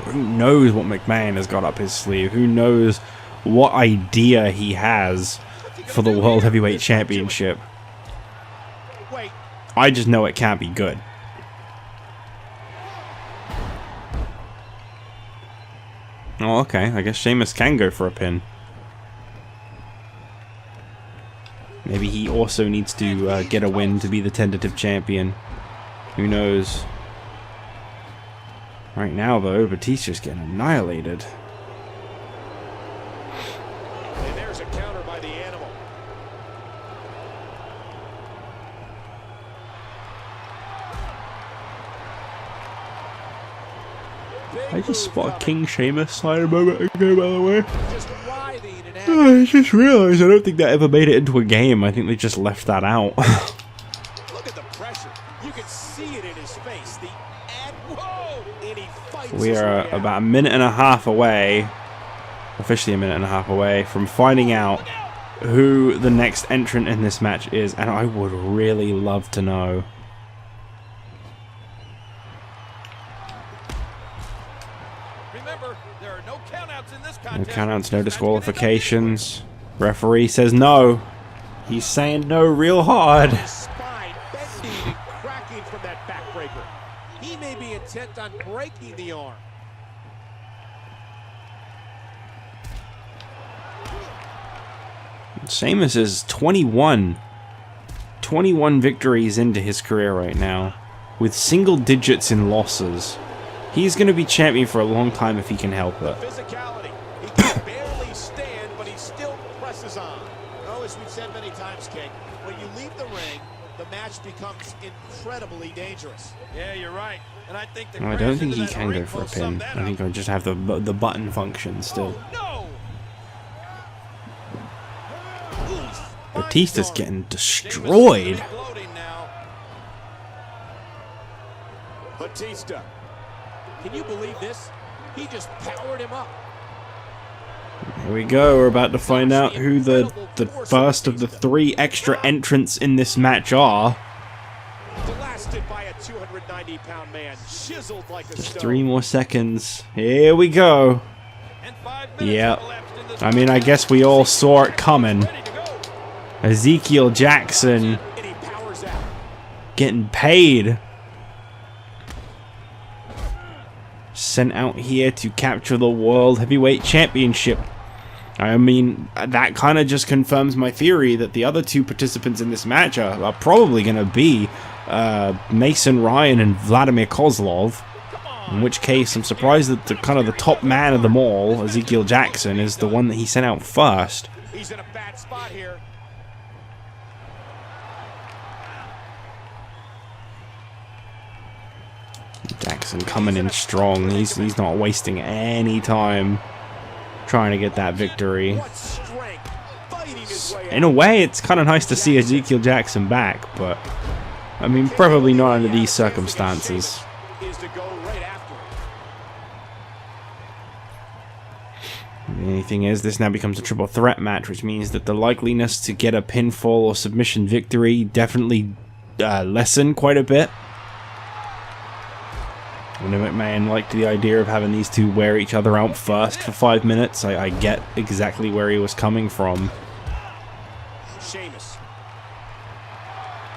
Who knows what McMahon has got up his sleeve? Who knows what idea he has for the World Heavyweight Championship? Wait. I just know it can't be good. Oh, okay, I guess Sheamus can go for a pin. Maybe he also needs to get a win to be the tentative champion. Who knows? Right now, though, Batista's getting annihilated. And there's a counter by the animal. I just spotted King Sheamus sign a moment ago, by the way. Just writhing and I just realized I don't think that ever made it into a game. I think they just left that out. look at the pressure. You can see it in his face. The whoa! And he fights We his are way out. about a minute and a half away, officially a minute and a half away, from finding out who the next entrant in this match is, and I would really love to know. Remember, there are no countouts in this No contest. countouts, no disqualifications. Referee says no. He's saying no real hard. His spine bending and cracking from that backbreaker. He may be intent on breaking the arm. Sheamus is 21 victories into his career right now, with single digits in losses. He's going to be champion for a long time if he can help it. Physicality. He can barely stand, but he still presses on. Oh, as we've said many times, King, when you leave the ring, the match becomes incredibly dangerous. Yeah, you're right. And I think I don't think he can go for a pin. I think I just have the button function still. No. Batista's getting destroyed. Batista. Can you believe this? He just powered him up. Here we go. We're about to find out who the first of the 3 extra entrants in this match are. Blasted by a 290-pound man, chiseled like a Just stone. 3 more seconds. Here we go. Yeah. I mean, I guess we all saw it coming. Ezekiel Jackson And he powers out. getting paid. Sent out here to capture the World Heavyweight Championship. I mean, that kind of just confirms my theory that the other 2 participants in this match are probably going to be Mason Ryan and Vladimir Kozlov. In which case, I'm surprised that the top man of them all, Ezekiel Jackson, is the one that he sent out first. He's in a bad spot here. Jackson coming in strong. He's not wasting any time trying to get that victory. What strength, fighting his way In a way, it's kind of nice to see Ezekiel Jackson back, but I mean, probably not under these circumstances. is to go right after it. The only thing is, this now becomes a triple threat match, which means that the likeliness to get a pinfall or submission victory definitely lessen quite a bit. When McMahon liked the idea of having these 2 wear each other out first for 5 minutes, I get exactly where he was coming from. Sheamus.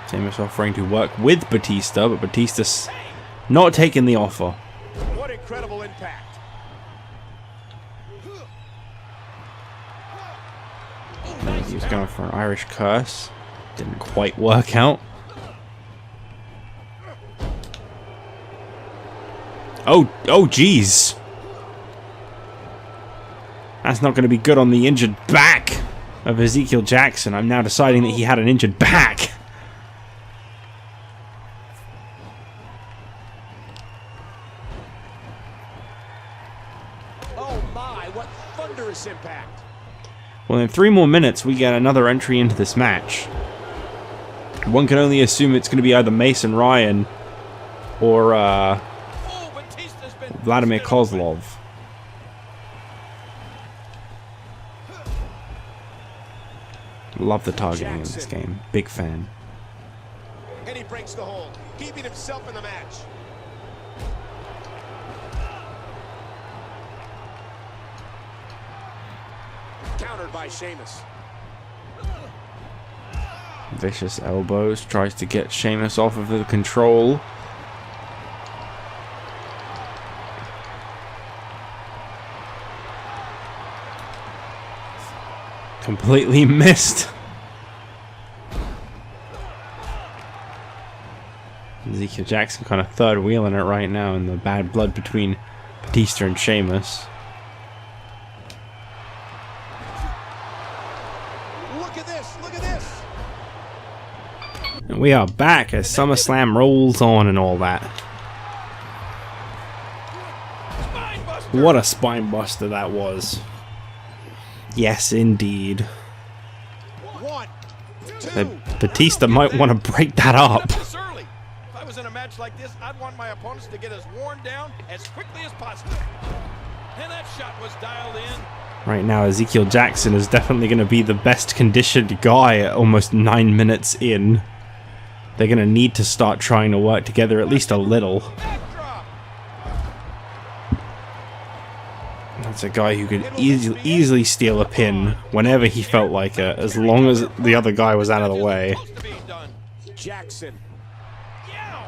Sheamus offering to work with Batista, but Batista's not taking the offer. What incredible impact. He was going for an Irish curse. Didn't quite work out. Oh, jeez. That's not going to be good on the injured back of Ezekiel Jackson. I'm now deciding that he had an injured back. Oh my, what thunderous impact. Well, in 3 more minutes, we get another entry into this match. One can only assume it's going to be either Mason Ryan or Vladimir Kozlov. Love the targeting in this game. Big fan. And he breaks the hold, keeping himself in the match. Countered by Sheamus. Vicious elbows. Tries to get Sheamus off of the control. Completely missed. Ezekiel Jackson kind of third wheeling it right now in the bad blood between Batista and Sheamus. Look at this, look at this. And we are back as SummerSlam rolls on and all that. What a spine buster that was. Yes, indeed. 1, 2. Batista might want to break that up. If I was in a match like this, I'd want my opponents to get as worn down as quickly as possible. And that shot was dialed in. Right now, Ezekiel Jackson is definitely going to be the best conditioned guy at almost 9 minutes in. They're going to need to start trying to work together at least a little. Backdrop. That's a guy who could easily steal a pin whenever he felt like it, as long as the other guy was out of the way. Supposed to be done. Jackson. Yow.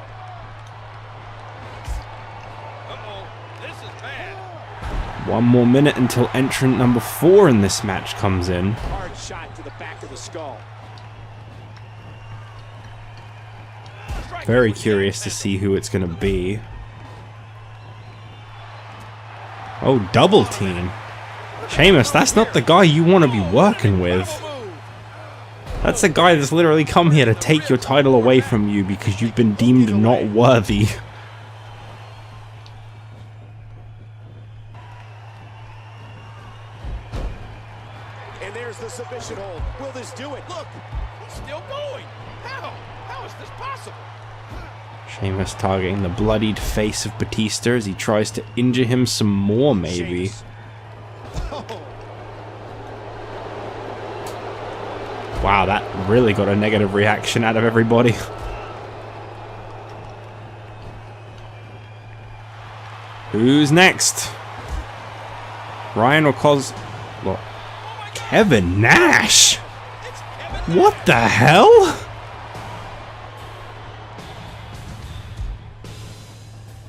Uh-oh, this is bad. 1 more minute until entrant number 4 in this match comes in. Hard shot to the back of the skull. Very curious to see who it's going to be. Oh, double team. Sheamus, that's not the guy you want to be working with. That's the guy that's literally come here to take your title away from you because you've been deemed not worthy. And there's the submission hold. Will this do it? Look, He's still going. How? How is this possible? Sheamus targeting the bloodied face of Batista as he tries to injure him some more, maybe. Sheamus. Wow, that really got a negative reaction out of everybody. Who's next? Ryan or Look, Kevin Nash? What the hell?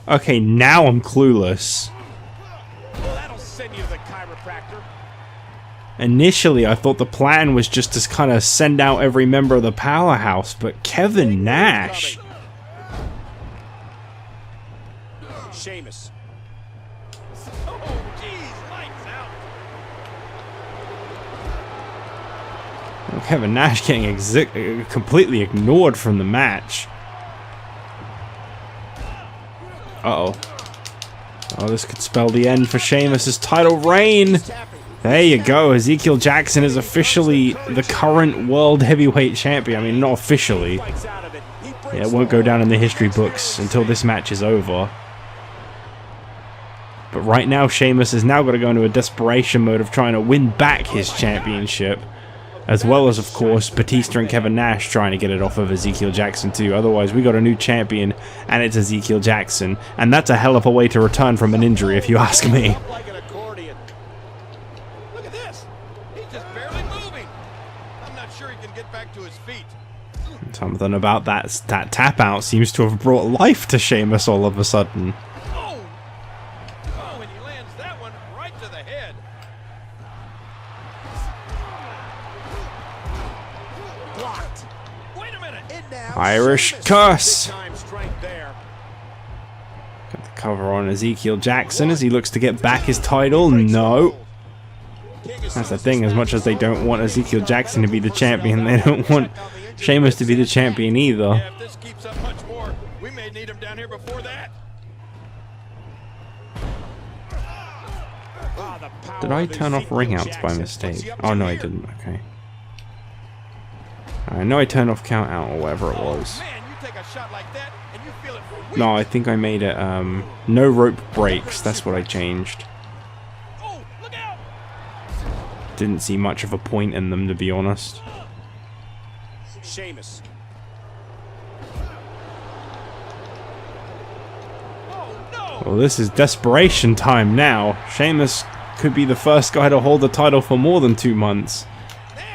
Okay, now I'm clueless. Well, that'll send you to the chiropractor. Initially, I thought the plan was just to kind of send out every member of the powerhouse, but Kevin Nash. Sheamus. Oh, geez, lights out. Well, Kevin Nash getting completely ignored from the match. Uh-oh. Oh, this could spell the end for Sheamus' title reign. There you go. Ezekiel Jackson is officially the current World Heavyweight Champion. I mean, not officially. Yeah, it won't go down in the history books until this match is over. But right now, Sheamus has now got to go into a desperation mode of trying to win back his championship. As well as, of course, Batista and Kevin Nash trying to get it off of Ezekiel Jackson too. Otherwise, we got a new champion, and it's Ezekiel Jackson. And that's a hell of a way to return from an injury, if you ask me. Like an accordion. Look at this. He's just barely moving. I'm not sure he can get back to his feet. Something about that tap out seems to have brought life to Sheamus all of a sudden. Oh! Oh, and he lands that one right to the head. Blocked. Wait a minute. In now, Irish Sheamus. curse. Big time strength there. Got the cover on Ezekiel Jackson as he looks to get back his title. No. That's the thing, as much as they don't want Ezekiel Jackson to be the champion, they don't want Sheamus to be the champion either. Yeah, if this keeps up much more, we may need him down here before that. Ah, the power Did I of turn off Ezekiel ring outs by Jackson. mistake? What's he up Oh to no, I here? didn't. Okay. I know I turned off count out or whatever it was. Man, you take a shot like that and you feel it for weeks. No, I think I made it no rope breaks. That's what I changed. Oh, look out! Didn't see much of a point in them, to be honest. Sheamus. Oh no! Well, this is desperation time now. Sheamus could be the first guy to hold the title for more than 2 months.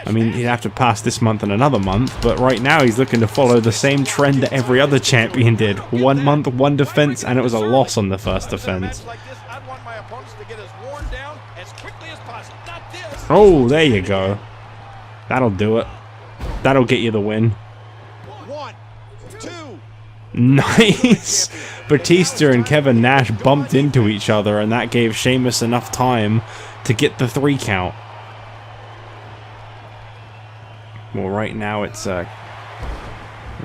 I mean, he'd have to pass this month and another month, but right now he's looking to follow the same trend that every other champion did. 1 month, 1 defense, and it was a loss on the first defense. Like this, I'd want my opponents to get as worn down as quickly as possible. Not this. Oh, there you go. That'll do it. That'll get you the win. 1, 2. Nice! Batista and Kevin Nash bumped into each other, and that gave Sheamus enough time to get the 3 count. Well, right now it's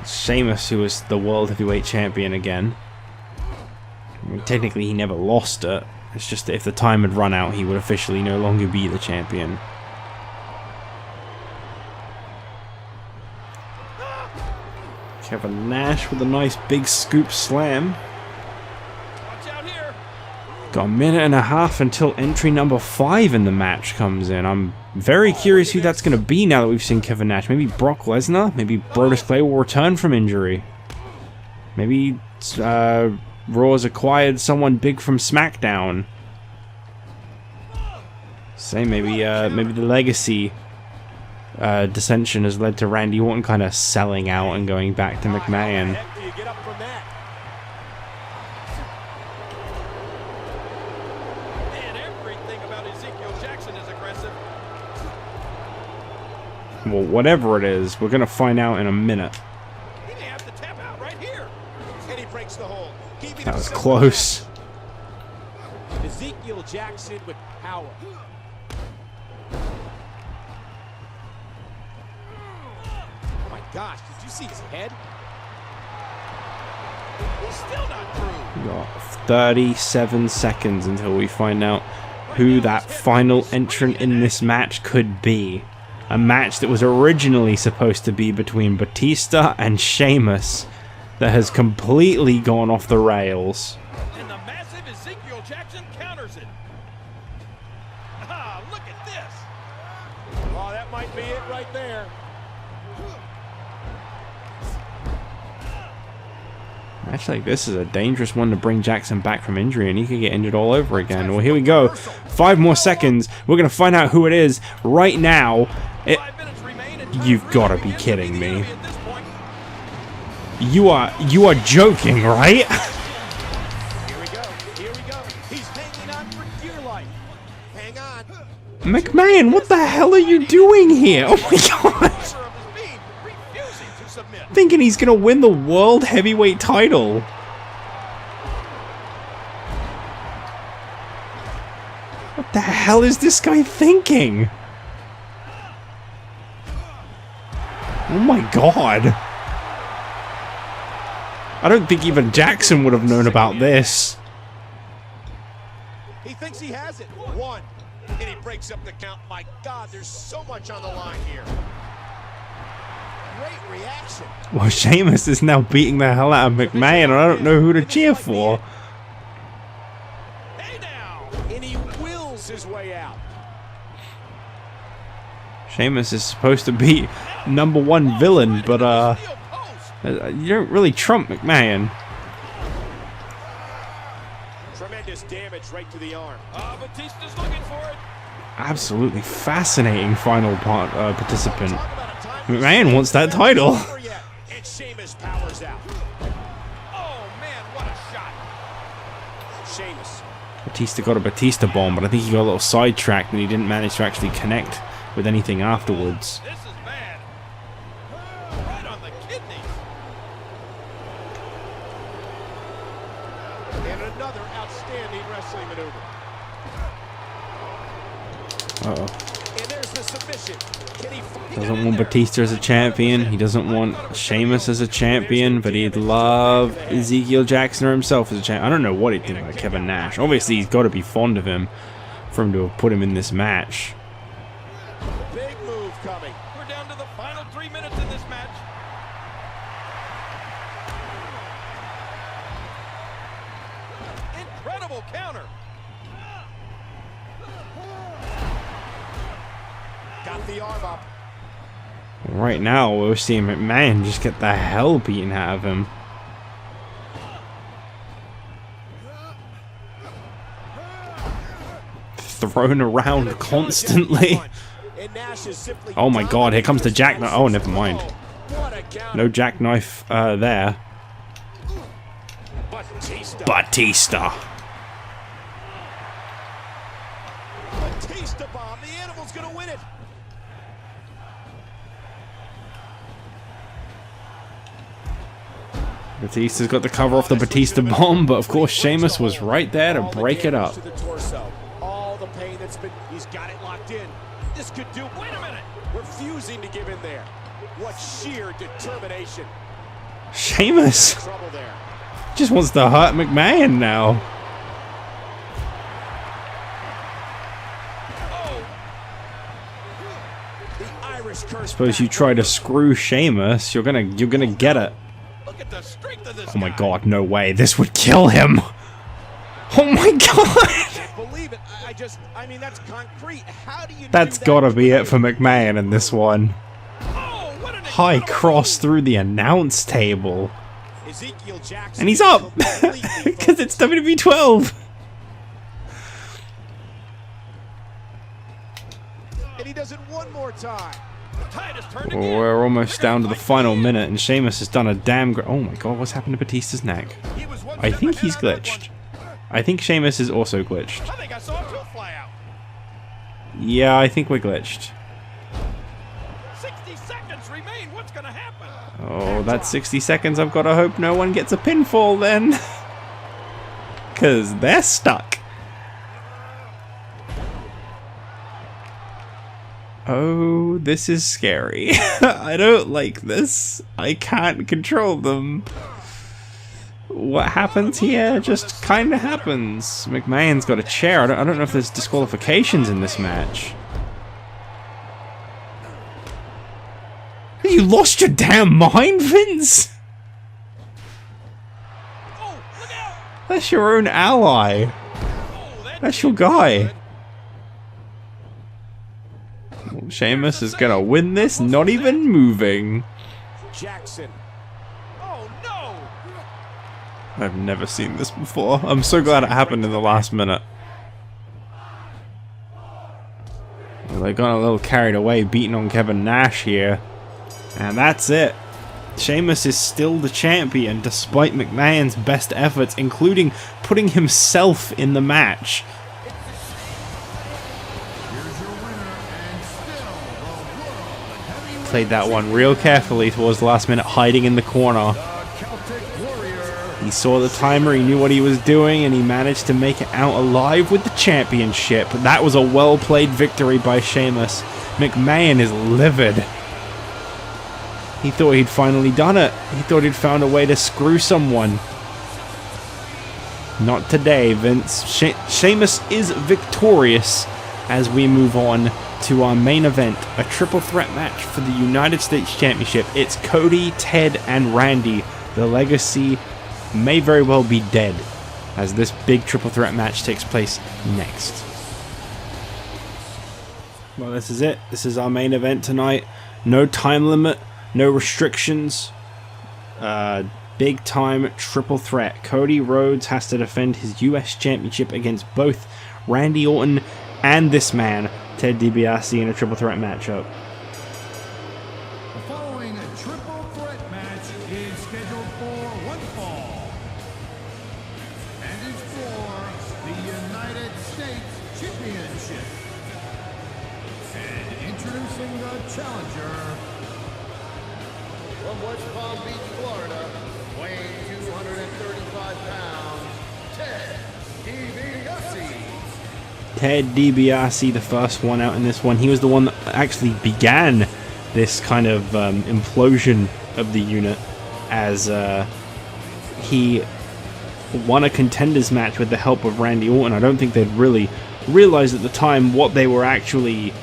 Sheamus who is the World Heavyweight Champion again. I mean, technically, he never lost it. It's just that if the time had run out, he would officially no longer be the champion. Kevin Nash with a nice big scoop slam. Watch out here. Got a minute and a half until entry number 5 in the match comes in. I'm very curious who that's going to be now that we've seen Kevin Nash. Maybe Brock Lesnar? Maybe Brodus Clay will return from injury. Maybe Raw has acquired someone big from SmackDown. Say maybe the legacy dissension has led to Randy Orton kind of selling out and going back to McMahon. How do you get up from that? Man, everything about Ezekiel Jackson is aggressive. Well, whatever it is, we're going to find out in a minute. He may have to tap out right here. And he breaks the hold. Keeping That was himself close. alive. Ezekiel Jackson with power. gosh, did you see his head? He's still not through. We got 37 seconds until we find out who that final entrant in this match could be. A match that was originally supposed to be between Batista and Sheamus that has completely gone off the rails. And the massive Ezekiel Jackson counters it. Ah, look at this. Oh, that might be it right there. Match like this is a dangerous one to bring Jackson back from injury, and he could get injured all over again. Well, here we go. 5 more seconds. We're going to find out who it is right now. You've got to be kidding me. You are joking, right? Here we go. Here we go. He's hanging on for dear life. Hang on. McMahon, what the hell are you doing here? Oh my god. Refusing to submit. Thinking he's going to win the World Heavyweight title. What the hell is this guy thinking? Oh my god. I don't think even Jackson would have known about this. He thinks he has it. 1. And he breaks up the count. My God, there's so much on the line here. Great reaction. Well, Sheamus is now beating the hell out of McMahon, and I don't know who to cheer for. Hey now. And he wills his way out. Sheamus is supposed to be #1 villain, but you don't really trump McMahon. Tremendous damage right to the arm. Batista's looking for it. Absolutely fascinating final participant. McMahon wants that title. And Sheamus powers out. Oh man, what a shot. Sheamus. Batista got a Batista bomb, but I think he got a little sidetracked and he didn't manage to actually connect with anything afterwards. This is bad. Right on the kidneys. And another outstanding wrestling maneuver. Uh-oh. And there's the submission. Can he Doesn't want Batista as a champion. He doesn't want Sheamus as a champion, but he'd love Ezekiel Jackson or himself as a champion. I don't know what he'd think about Kevin Nash. Obviously, he's got to be fond of him for him to have put him in this match. Big move coming. We're down to the final 3 minutes in this match. Incredible counter. Got the arm up. Right now, we're seeing McMahon just get the hell beaten out of him. Thrown around constantly. Oh my god, here comes the jackknife. Oh, never mind. No jackknife there. Batista. Batista bomb. The animal's gonna win it. Batista's got the cover off the Batista bomb, but of course Sheamus was right there to break it up. All the pain that's been, he's got it locked in. This could do. Wait a minute. Refusing to give in there. What sheer determination. Sheamus Trouble there. just wants to hurt McMahon now. The Irish curse. I suppose you try to screw Sheamus, you're gonna get it. Look at the strength of this Oh my guy. god, no way. This would kill him. Oh my god. I can't believe it. I mean, that's concrete. How do you That's do that? gotta be it for McMahon in this one. Oh, what an High incredible cross move. through the announce table. Ezekiel Jackson And he's is up! completely Because it's focused. WWE 12! And he does it one more time. The tide has turned Well, again. we're almost They're down gonna to the fight final to the end. minute, and Sheamus has done a damn great. Oh my god, what's happened to Batista's neck? He was one I step think ahead he's on that glitched. one. I think Sheamus is also glitched. I think I saw a tooth fly out. Yeah, I think we're glitched. 60 seconds remain. What's going to happen? Oh, that's 60 seconds. I've got to hope no one gets a pinfall then. Because they're stuck. Oh, this is scary. I don't like this. I can't control them. What happens here just kind of happens. McMahon's got a chair. I don't know if there's disqualifications in this match. You lost your damn mind, Vince? Oh, look out! That's your own ally. That's your guy. Well, Sheamus is gonna win this, not even moving. Jackson. Oh no! I've never seen this before. I'm so glad it happened in the last minute. Well, they got a little carried away beating on Kevin Nash here. And that's it. Sheamus is still the champion despite McMahon's best efforts, including putting himself in the match. Played that one real carefully towards the last minute, hiding in the corner. He saw the timer, he knew what he was doing, and he managed to make it out alive with the championship. That was a well-played victory by Sheamus. McMahon is livid. He thought he'd finally done it. He thought he'd found a way to screw someone. Not today, Vince. Sheamus is victorious as we move on to our main event, a triple threat match for the United States Championship. It's Cody, Ted, and Randy. The legacy may very well be dead as this big triple threat match takes place next. Well, this is it. This is our main event tonight. No time limit, no restrictions. Big time triple threat. Cody Rhodes has to defend his US Championship against both Randy Orton and this man, Ted DiBiase, in a triple threat matchup. The following triple threat match is scheduled for one fall and is for the United States Championship. And introducing the challenger from West Palm Beach, Florida, weighing 235 pounds, Ted DiBiase. Ted DiBiase, the first one out in this one. He was the one that actually began this kind of implosion of the unit, as he won a contenders match with the help of Randy Orton. I don't think they'd really realized at the time what they were actually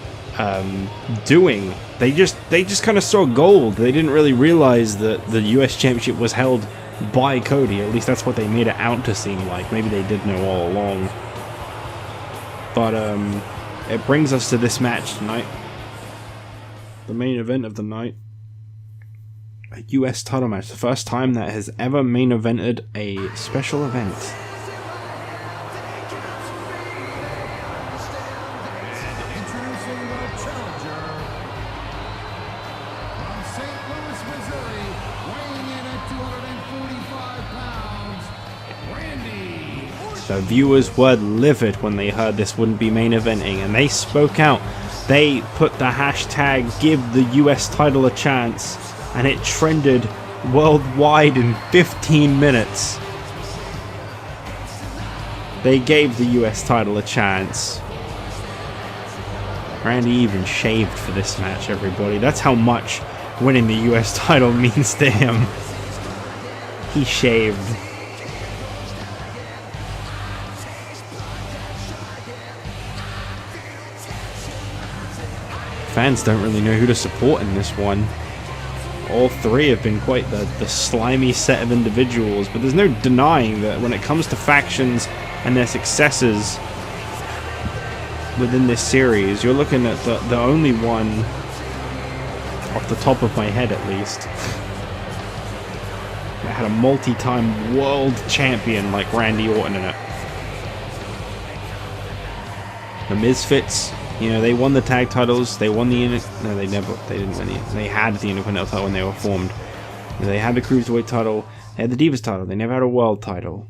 doing. They just kind of saw gold. They didn't really realize that the US Championship was held by Cody. At least that's what they made it out to seem like. Maybe they did know all along. But it brings us to this match tonight. The main event of the night. A US title match. The first time that has ever main evented a special event. Introducing the challenger from St. Louis, Missouri, weighing in at 245 pounds, Randy Orton. The viewers were livid when they heard this wouldn't be main eventing, and they spoke out. They put the hashtag "Give the US title a chance," and it trended worldwide in 15 minutes. They gave the US title a chance. Randy even shaved for this match, everybody. That's how much winning the US title means to him. He shaved. Fans don't really know who to support in this one. All three have been quite the slimy set of individuals, but there's no denying that when it comes to factions and their successes within this series, you're looking at the only one, off the top of my head at least, that had a multi-time world champion like Randy Orton in it. The Misfits, you know, they won the tag titles. They won the they didn't win it. They had the Intercontinental title when they were formed. They had the Cruiserweight title. They had the Divas title. They never had a world title.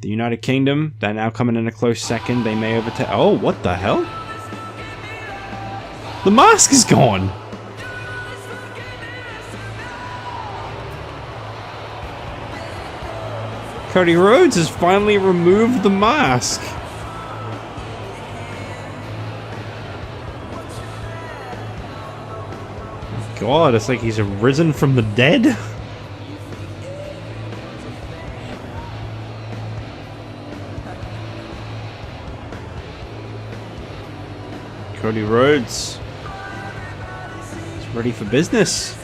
The United Kingdom, they're now coming in a close second. They may overtake. Oh, what the hell? The mask is gone. Cody Rhodes has finally removed the mask. god, it's like he's risen from the dead. Cody Rhodes is ready for business.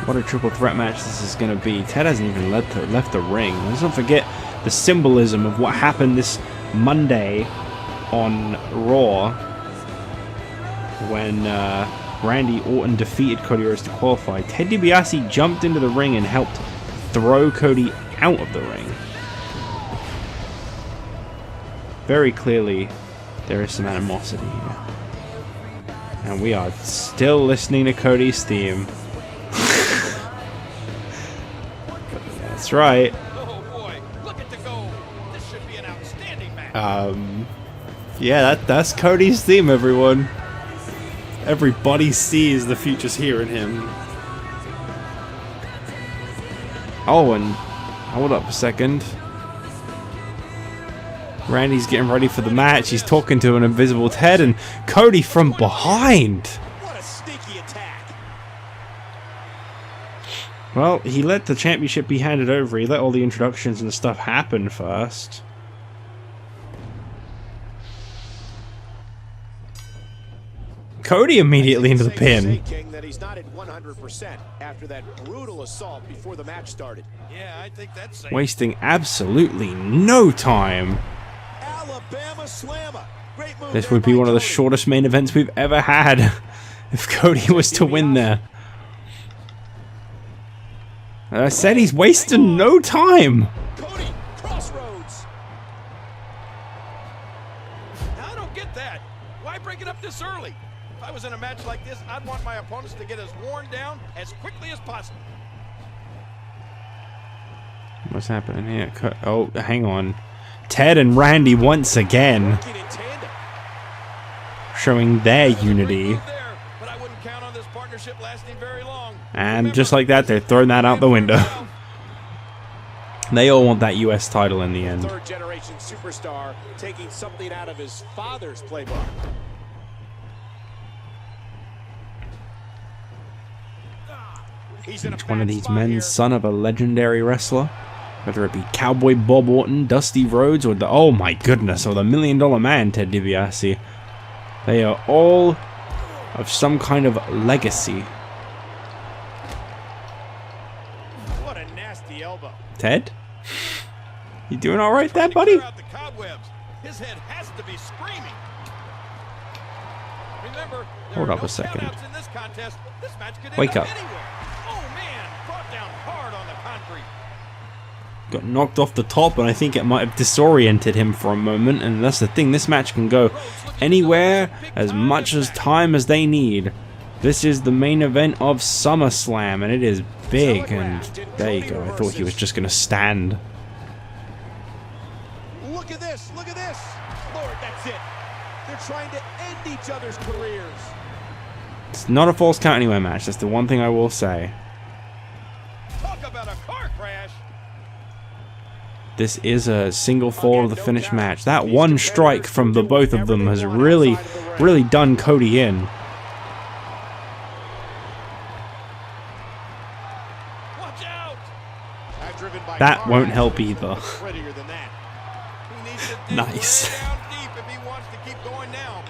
What a triple threat match this is going to be. Ted hasn't even left the ring. Let's not forget the symbolism of what happened this Monday on Raw when Randy Orton defeated Cody Rhodes to qualify. Ted DiBiase jumped into the ring and helped throw Cody out of the ring. Very clearly, there is some animosity here. And we are still listening to Cody's theme. That's right. Oh boy, look at the goal. This should be an outstanding match. Yeah, that's Cody's theme, everyone. Everybody sees the future's here in him. Oh, and hold up a second. Randy's getting ready for the match. He's talking to an invisible Ted, and Cody from behind. What a sneaky attack. Well, he let the championship be handed over. He let all the introductions and stuff happen first. Cody immediately into the pin. That he's not at 100% after that brutal assault before the match started. Yeah, I think that's safe. Wasting absolutely no time. Alabama Slammer. Great move. This would be one of the shortest main events we've ever had if Cody was to win there. I said he's wasting no time. Cody, crossroads. Now, I don't get that. Why break it up this early? If I was in a match like this, I'd want my opponents to get as worn down as quickly as possible. What's happening here? Oh, hang on. Ted and Randy once again Working in tandem. showing their unity. There, but I wouldn't count on this partnership lasting very long. And just like that, they're throwing that out the window. They all want that US title in the end. Third generation superstar taking something out of his father's playbook. He's in a Each one of bad these spot men's here. son of a legendary wrestler, whether it be Cowboy Bob Orton, Dusty Rhodes, or the, oh my goodness, or the $1 Million Man, Ted DiBiase. They are all of some kind of legacy. What a nasty elbow. Ted? You doing alright there, buddy? Clear out the cobwebs. His head has to be screaming. Remember, there Hold are up no a second. countouts in this contest. This match could end Wake up. anywhere. Oh man, brought down hard on the concrete. Got knocked off the top, and I think it might have disoriented him for a moment. And that's the thing, this match can go anywhere as much as time as they need. This is the main event of SummerSlam, and it is big. And there you go. I thought he was just going to stand. Look at this, look at this. Lord, that's it. They're trying to end each other's careers. It's not a false count anywhere match. That's the one thing I will say. Talk about a car crash. This is a single fall of the finish match. That one strike from the both of them has really done Cody in. Watch out. That won't help either. Prettier than that. He needs to dig Nice. way down deep if he wants to keep going now.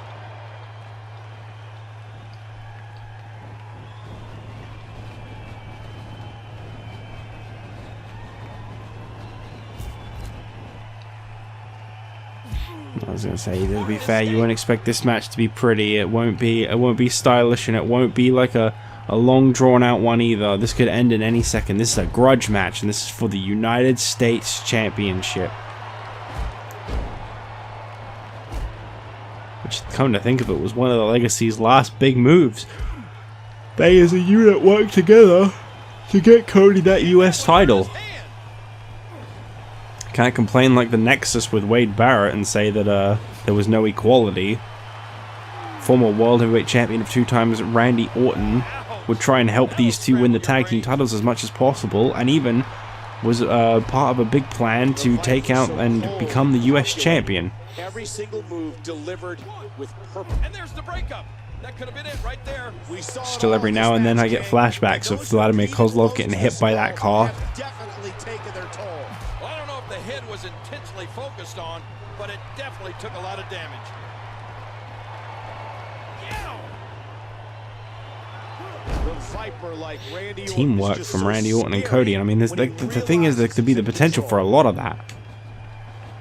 I was gonna say, to be fair, you won't expect this match to be pretty. It won't be stylish, and it won't be like a long drawn out one either. This could end in any second. This is a grudge match, and this is for the United States Championship. Which, come to think of it, was one of the Legacy's last big moves. They as a unit worked together to get Cody that US title. Can't complain like the Nexus with Wade Barrett and say that there was no equality. Former World Heavyweight Champion of 2 times Randy Orton would try and help these two win the tag team titles as much as possible, and even was part of a big plan to take out and become the US champion. Every single move delivered with purpose. And there's the breakup. That could have been it right there. Still every now and then I get flashbacks of Vladimir Kozlov getting hit by that car. Definitely taken their toll. Well, I don't know if the head was intentionally focused on, but it definitely took a lot of damage. Teamwork from Randy Orton and Cody, and I mean, the thing is, there could be the potential for a lot of that.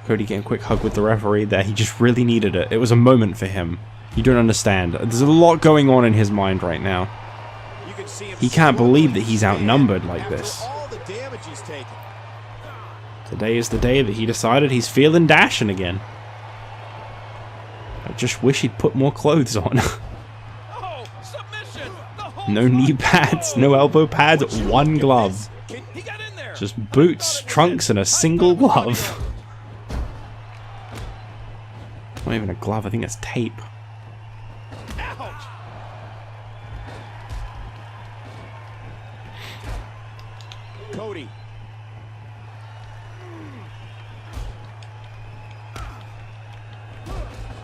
Cody getting a quick hug with the referee there, he just really needed it. It was a moment for him. You don't understand. There's a lot going on in his mind right now. He can't believe that he's outnumbered like this. Today is the day that he decided he's feeling dashing again. I just wish he'd put more clothes on. No knee pads, no elbow pads, one glove. Just boots, trunks, and a single glove. Not even a glove, I think that's tape. Cody.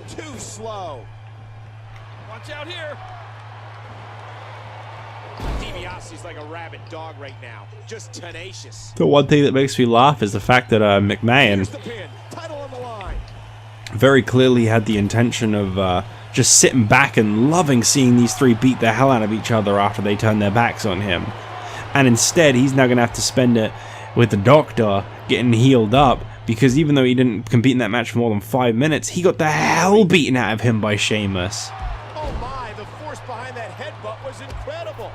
Too slow. Watch out here. DiBiase's like a rabid dog right now, just tenacious. The one thing that makes me laugh is the fact that McMahon very clearly had the intention of just sitting back and loving seeing these three beat the hell out of each other after they turn their backs on him. And instead, he's now going to have to spend it with the Doctor getting healed up, because even though he didn't compete in that match for more than 5 minutes, he got the hell beaten out of him by Sheamus. Oh my, the force behind that headbutt was incredible.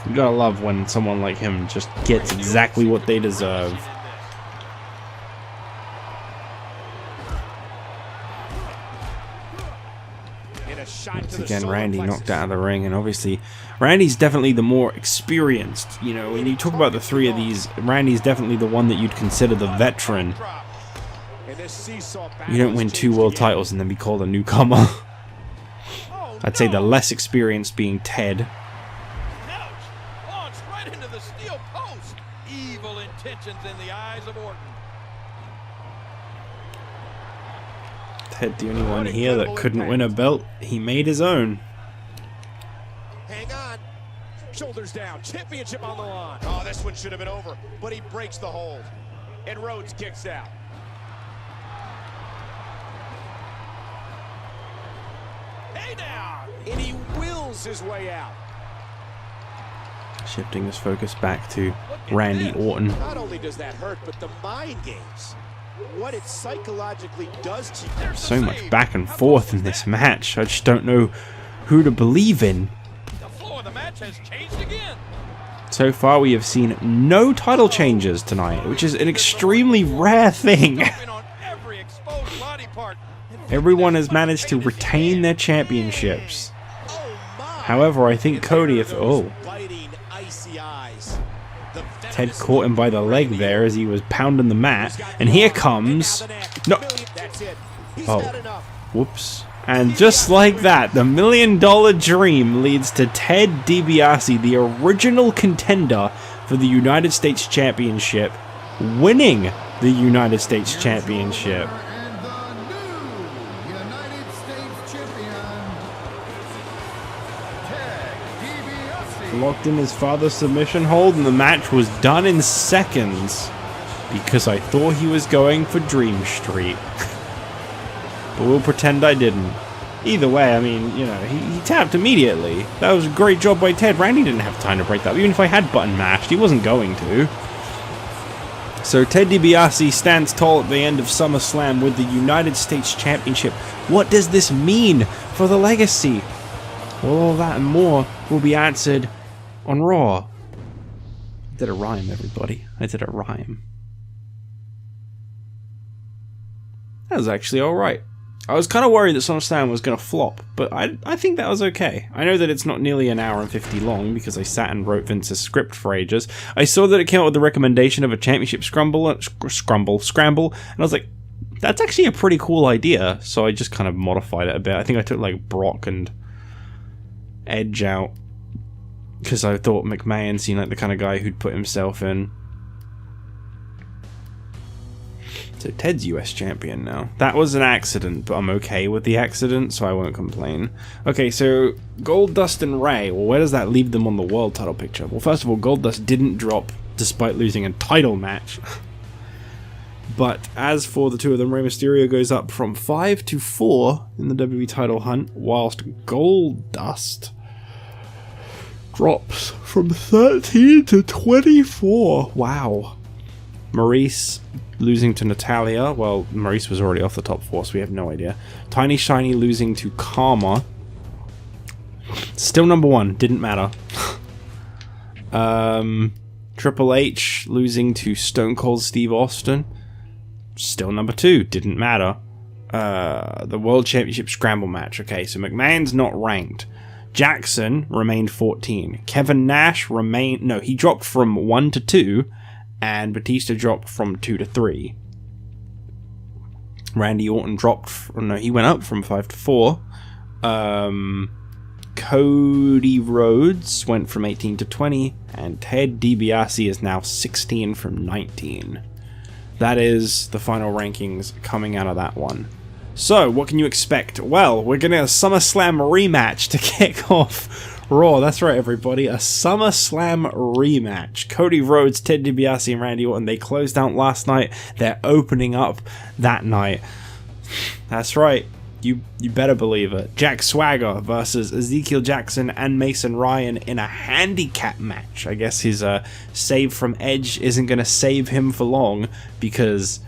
You gotta love when someone like him just gets exactly what they deserve. Once again, Randy knocked out of the ring, and obviously Randy's definitely the more experienced. You know, when you talk about the three of these, Randy's definitely the one that you'd consider the veteran. You don't win 2 world titles and then be called a newcomer. I'd say the less experienced being Ted. Launched right into the steel post. Evil intentions in the eyes of Orton. Ted, the only one here that couldn't win a belt, he made his own. Hang on. Shoulders down. Championship on the line. Oh, this one should have been over, but he breaks the hold. And Rhodes kicks out. Hey now! And he wills his way out. Shifting his focus back to Randy Orton. Not only does that hurt, but the mind games. What it psychologically does to you. So much back and forth in this match. I just don't know who to believe in. The floor of the match has changed again. So far we have seen no title changes tonight, which is an extremely rare thing. Everyone has managed to retain their championships. However, I think Cody, Ted caught him by the leg there as he was pounding the mat, and here comes... No! Oh. Whoops. And just like that, the $1 million dream leads to Ted DiBiase, the original contender for the United States Championship, winning the United States Championship. Locked in his father's submission hold, and the match was done in seconds because I thought he was going for Dream Street. But we'll pretend I didn't. Either way, I mean, you know, he tapped immediately. That was a great job by Ted. Randy didn't have time to break that. Even if I had button mashed, he wasn't going to. So Ted DiBiase stands tall at the end of SummerSlam with the United States Championship. What does this mean for the legacy? Well, all that and more will be answered on Raw. I did a rhyme, everybody. I did a rhyme. That was actually alright. I was kind of worried that SummerSlam was going to flop, but I think that was okay. I know that it's not nearly an hour and 50 long because I sat and wrote Vince's script for ages. I saw that it came out with the recommendation of a championship scramble, and I was like, that's actually a pretty cool idea. So I just kind of modified it a bit. I think I took like Brock and Edge out because I thought McMahon seemed like the kind of guy who'd put himself in. So Ted's US champion now. That was an accident, but I'm okay with the accident, so I won't complain. Okay, so Goldust and Rey, well, where does that leave them on the world title picture? Well, first of all, Goldust didn't drop despite losing a title match. But as for the two of them, Rey Mysterio goes up from 5 to 4 in the WWE title hunt, whilst Goldust drops from 13 to 24. Wow. Maryse losing to Natalya. Well, Maryse was already off the top 4, so we have no idea. Tiny Shiny losing to Kharma. Still number 1. Didn't matter. Triple H losing to Stone Cold Steve Austin. Still number 2. Didn't matter. The World Championship Scramble match. Okay, so McMahon's not ranked. Jackson remained 14. Kevin Nash remained... No, he dropped from 1 to 2. And Batista dropped from 2 to 3. Randy Orton dropped... No, he went up from 5 to 4. Cody Rhodes went from 18 to 20. And Ted DiBiase is now 16 from 19. That is the final rankings coming out of that one. So, what can you expect? Well, we're getting a SummerSlam rematch to kick off Raw. That's right, everybody. A SummerSlam rematch. Cody Rhodes, Ted DiBiase, and Randy Orton. They closed out last night. They're opening up that night. That's right. You better believe it. Jack Swagger versus Ezekiel Jackson and Mason Ryan in a handicap match. I guess his save from Edge isn't going to save him for long because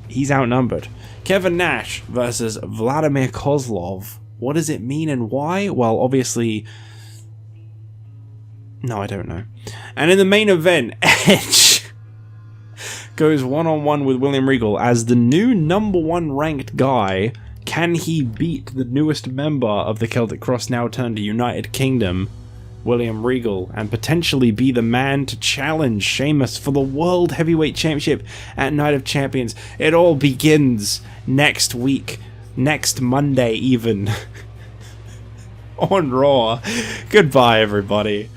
he's outnumbered. Kevin Nash versus Vladimir Kozlov. What does it mean and why? Well, obviously... No, I don't know. And in the main event, Edge goes one-on-one with William Regal as the new number 1 ranked guy. Can he beat the newest member of the Celtic Cross, now turned to United Kingdom, William Regal, and potentially be the man to challenge Sheamus for the World Heavyweight Championship at Night of Champions? It all begins next week, next Monday even, on Raw. Goodbye, everybody.